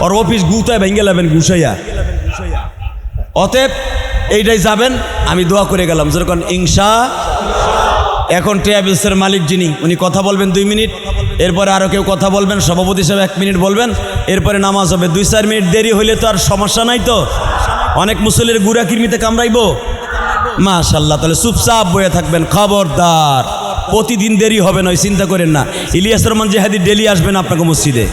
ওর অফিস গুতায় ভেঙে যাবেন গুছাইয়া। অতএব এইটাই যাবেন, আমি দোয়া করে গেলাম যেরকম ইনশা। এখন ট্রাভেলসের মালিক যিনি, উনি কথা বলবেন 2 মিনিট, এরপরে আরও কেউ কথা বলবেন, সভাপতি হিসেবে 1 মিনিট বলবেন, এরপরে নামাজ হবে। 2-4 মিনিট দেরি হইলে তো আর সমস্যা নাই তো, অনেক মুসল্লির গুড়া কিরমিতে কামড়াইব। মাশাআল্লাহ, তাহলে চুপচাপ বয়ে থাকবেন, খবরদার। প্রতিদিন দেরি হবে নয়, চিন্তা করেন না। ইলিয়াস রহমান জিহাদি ডেলি আসবেন আপনাকে মসজিদে,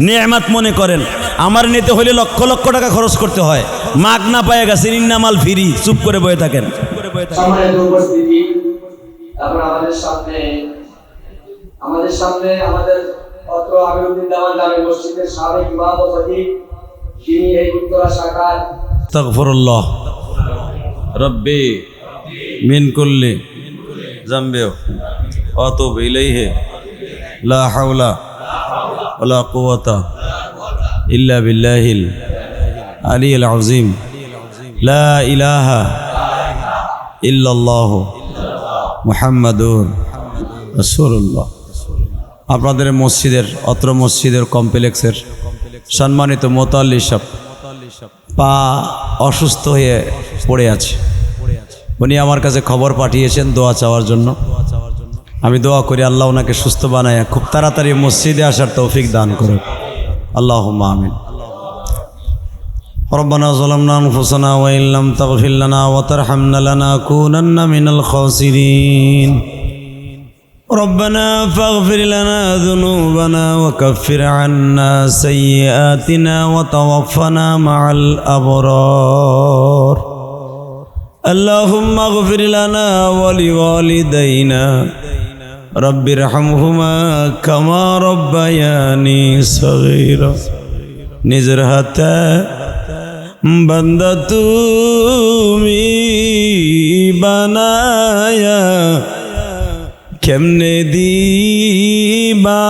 নেয়ামত মনে করেন। আমার নিতে হলে লক্ষ লক্ষ টাকা খরচ করতে হয়, মাগ না পায়ে গেছে, ইন্নামাল ফিরি। চুপ করে বয়ে থাকেন। সম্মানিত উপস্থিতি, এখন আমাদের সামনে আমাদের অত্র আমিরুদ্দিন জামান জামে মসজিদের সাবেক ইমাম ও খতিব, তিনি এই উত্তরা শাখার আস্তাগফিরুল্লাহ রব্বি মিন কুল্লি যামবি ওয়া আতুবু ইলাইহি লা হাওলা ওয়ালা কুওয়াতা ইল্লা বিল্লাহিল আলিয়্যিল আযীম লা ইলাহা ইল্লাল্লাহু মুহাম্মাদুর রাসূলুল্লাহ। আপনাদের মসজিদের, অত্র মসজিদের কমপ্লেক্সের সম্মানিত মোতাল্লি সাহেব পা অসুস্থ হয়ে পড়ে আছে। উনি আমার কাছে খবর পাঠিয়েছেন দোয়া চাওয়ার জন্য। আমি দোয়া করি আল্লাহ ওনাকে সুস্থ বানায় খুব তাড়াতাড়ি মসজিদে আসার তৌফিক দান করুন, আল্লাহুম্মা আমিন। ربنا ظلمنا أنفسنا وإن لم تغفر لنا وترحمنا لنكونن من الخاسرين. ربنا فاغفر لنا ذنوبنا وكفر عنا سيئاتنا وتوفنا مع الأبرار. اللهم اغفر لنا ولوالدينا رب ارحمهما كما ربياني صغيرا. নিজের হাতে বান্দা তুমি বানায়া কেমনে দিবা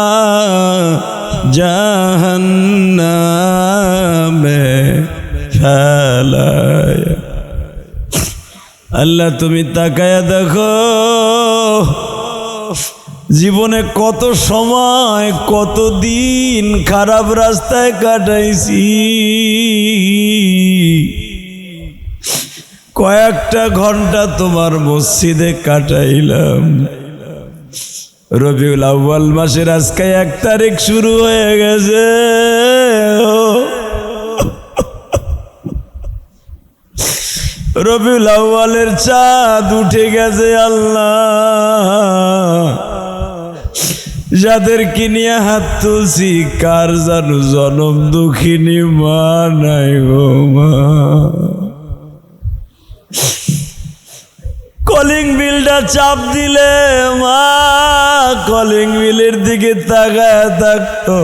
জাহান্নামে ফেলায়া। আল্লাহ তুমি তাকায়া দেখো, জীবনে কত সময় কত দিন খারাপ রাস্তায় কাটাইছি, কয়েকটা ঘন্টা তোমার মসজিদে কাটাইলাম। রবিউল আউয়াল মাসের আজকে 1 তারিখ শুরু হয়ে গেছে। রবিউল আউয়ালের চাঁদ উঠে গেছে। আল্লাহ, যাদেরকে নিয়ে হাত তুলছি কার জানু জনম দুঃখিনী মা নাই গো মা। কলিং বিলটা চাপ দিলে মা কলিং বিলের দিকে তাকায় থাকতো,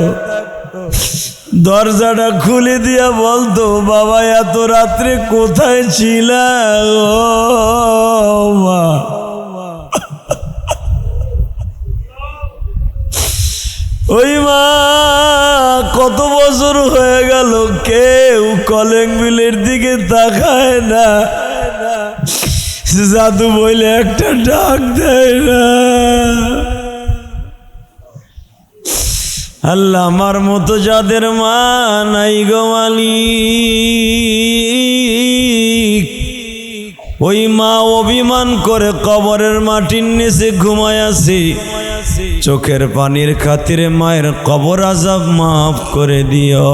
দরজাটা খুলে দিয়া বলতো বাবা এত রাত্রে কোথায় ছিলা ও মা। ওই মা কত বছর হয়ে গেল কেউ কলিং বিলের দিকে তাকায় না, জাদু বইলে একটা ডাক দেয় না। আল্লাহ আমার মতো যাদের মা নাই গো মালিক, ওই মা অভিমান করে কবরের মাটির নিচে ঘুমায় আছে, চোখের পানির খাতিরে মায়ের কবর আযাব মাফ করে দিও।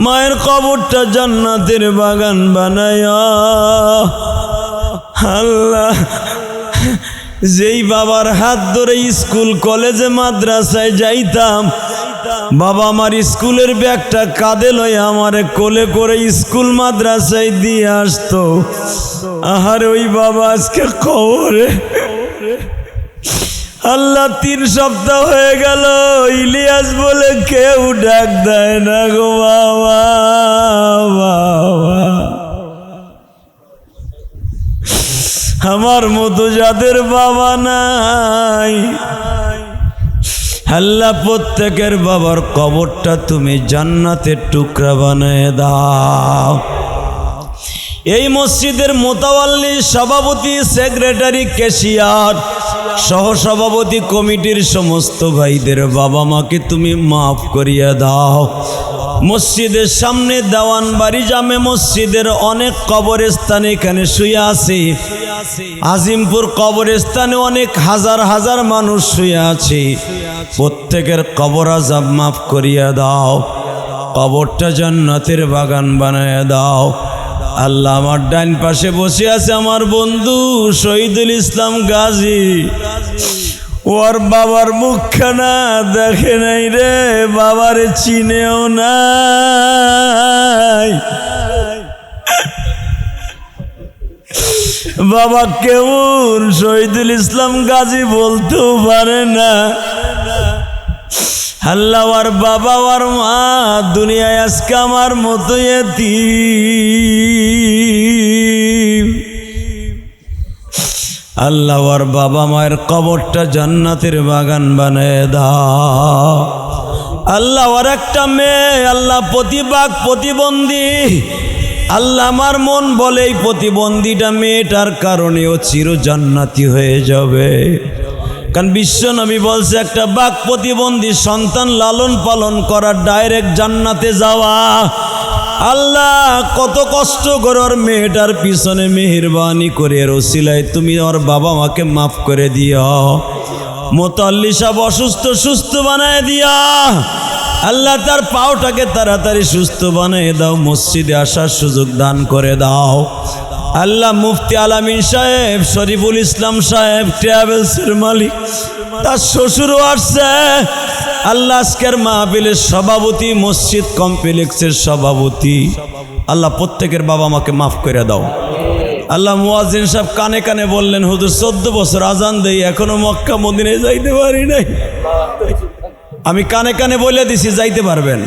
মায়ের কবরটা জান্নাতের বাগান বানায়। আল্লাহ, যেই বাবার হাত ধরে স্কুল কলেজে মাদ্রাসায় যাইতাম, বাবা আমার স্কুলের ব্যাগটা কাঁধে লয়ে আমারে কোলে করে স্কুল মাদ্রাসায় দিয়ে আসতো। আহার ওই বাবা আজকে কবরে। আল্লাহ 3 সপ্তাহ হয়ে গেল ইলিয়াস বলে কেউ ডাক দেয় না গো বাবা। আমার মতো যাদের বাবা নাই আল্লাহ প্রত্যেকের বাবার কবরটা তুমি জান্নাতের টুকরা বানিয়ে দাও। এই মসজিদের মোতাওয়াল্লি, সভাপতি, সেক্রেটারি, ক্যাশিয়ার, সহসভাপতি, কমিটির সমস্ত ভাইদের বাবা মাকে তুমি মাফ করিয়া দাও। মসজিদের সামনে দেওয়ান বাড়ি জামে মসজিদের অনেক কবরস্থান এখানে শুয়ে আছে। আজিমপুর কবরস্থানে অনেক হাজার হাজার মানুষ শুয়ে আছে। প্রত্যেকের কবর আযাব মাফ করিয়া দাও, কবরটা জান্নাতের বাগান বানায় দাও। আল্লাহ, আমার ডান পাশে বসে আছে আমার বন্ধু শহীদুল ইসলাম গাজী, ওর বাবার মুখখানা দেখে নাই রে, বাবার চিনেও নাই। বাবা কেমন শহীদুল ইসলাম গাজী বলতেও পারে না। আল্লাহ, আর বাবা আর মা দুনিয়ায় আজকে আমার মতো এতিম। আল্লাহ, আর বাবা মায়ের কবরটা জান্নাতের বাগান বানায় দাও। আল্লাহ, আর একটা মেয়ে আল্লাহ প্রতিবাক প্রতিবন্ধী। আল্লাহ, আমার মন বলে এই প্রতিবন্ধীটা মেয়েটার কারণে ও চির জান্নাতি হয়ে যাবে। কারণ বিশ্বনবী বলছে একটা বাক প্রতিবন্ধী সন্তান লালন পালন করা ডাইরেক্ট জান্নাতে যাওয়া। আল্লাহ, কত কষ্ট করে ওর মেয়েটার পিছনে মেহেরবানি করে রসিলায় তুমি ওর বাবা মাকে মাফ করে দিও। মোতাল্লি সাহেব অসুস্থ সুস্থ বানায় দিয়া। আল্লাহ, তার পাওটাকে তাড়াতাড়ি সুস্থ বানিয়ে দাও, মসজিদে আসার সুযোগ দান করে দাও। আল্লাহ, মুফতি আলামিন সাহেব, শরীফুল ইসলাম সাহেব ট্রাভেলসের মালিক, তার শ্বশুরও আসছে। আল্লাহ, আজকের মাহফিলের সভাপতি, মসজিদ কমপ্লেক্সের সভাপতি। আল্লাহ, প্রত্যেকের বাবা মাকে মাফ করে দাও। আল্লাহ, মুয়াজ্জিন সাহেব কানে কানে বললেন হুজুর 14 বছর আজান দেই এখনো মক্কা মদিনায় যাইতে পারি নাই। আমি কানে কানে বলে দিছি যাইতে পারবেন।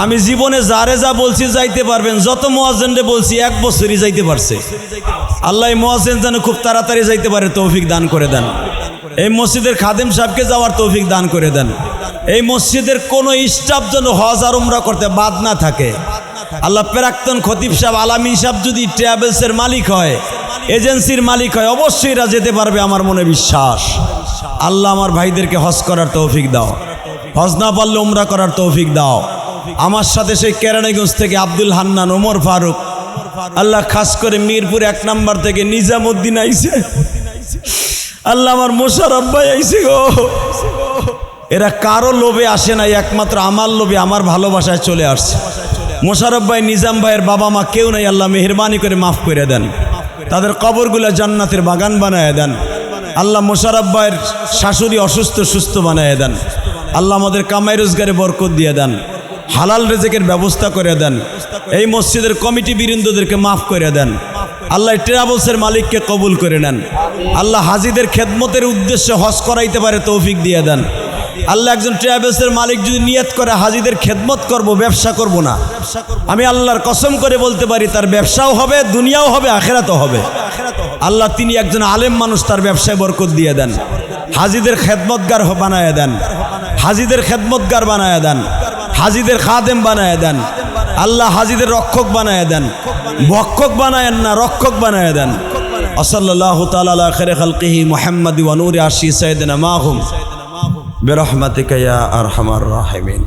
আমি জীবনে যারে যা বলছি যাইতে পারবেন, যত মুয়াজ্জিনরে বলছি 1 বছরই যাইতে পারছে। আল্লাহ মুয়াজ্জিন যেন খুব তাড়াতাড়ি যাইতে পারে তৌফিক দান করে দেন। এই মসজিদের খাদেম সাহেবকে যাওয়ার তৌফিক দান করে দেন। এই মসজিদের কোনো স্টাফ যেন হজ আর উমরা করতে বাদ না থাকে। আল্লাহ, প্রাক্তন খতিব সাহেব আলামিন সাহেব যদি ট্রাভেলসের মালিক হয়, এজেন্সির মালিক হয়, অবশ্যই এরা যেতে পারবে আমার মনে বিশ্বাস। আল্লাহ, আমার ভাইদেরকে হজ করার তৌফিক দাও, হজ না পারলে উমরা করার তৌফিক দাও। আমার সাথে সেই কেরানীগঞ্জ থেকে আব্দুল হান্নান, ওমর ফারুক, আল্লাহ খাস করে মিরপুর 1 নম্বর থেকে নিজামুদ্দিন আইছে। আল্লাহ, আমার মোশাররফ ভাই আইছে গো। এরা কারো লোভে আসে নাই, একমাত্র আমার লোভে, আমার ভালোবাসায় চলে আসছে। মোশাররফ ভাই, নিজাম ভাইয়ের বাবা মা কেউ নাই। আল্লাহ, মেহেরবানি করে মাফ করে দেন, তাদের কবরগুলো জান্নাতের বাগান বানায় দেন। আল্লাহ, মোশাররফ ভাইয়ের শাশুড়ি অসুস্থ সুস্থ বানায় দেন। আল্লাহ, আমাদের কামাই রোজগারে বরকত দিয়ে দেন, হালাল রেজেকের ব্যবস্থা করে দেন। এই মসজিদের কমিটি বৃন্দদেরকে মাফ করে দেন। আল্লাহ, ট্রাভেলসের মালিককে কবুল করে নেন। আল্লাহ, হাজিদের খেদমতের উদ্দেশ্যে হজ করাইতে পারে তৌফিক দিয়ে দেন। আল্লাহ, একজন ট্রাভেলসের মালিক যদি নিয়ত করে হাজিদের খেদমত করব, ব্যবসা করব না, আমি আল্লাহর কসম করে বলতে পারি তার ব্যবসাও হবে, দুনিয়াও হবে, আখেরাতও হবে। আল্লাহ, তিনি একজন আলেম মানুষ, তার ব্যবসায় বরকত দিয়ে দেন। হাজিদের খেদমতগার বানায় দেন, হাজিদের খেদমতগার বানায় দেন, হাজিদের খাদেম বানায় দেন। আল্লাহ, হাজিদের রক্ষক বানায় দেন, ভক্ষক বানায়েন না, রক্ষক বানায় দেন। সাল্লাল্লাহু তাআলা আলা খায়রি খালকিহি মুহাম্মাদি ওয়া নূরি আরশি সাইয়্যিদিনা মাহুম বিরহমাতিকা ইয়া আরহামার রাহিমিন।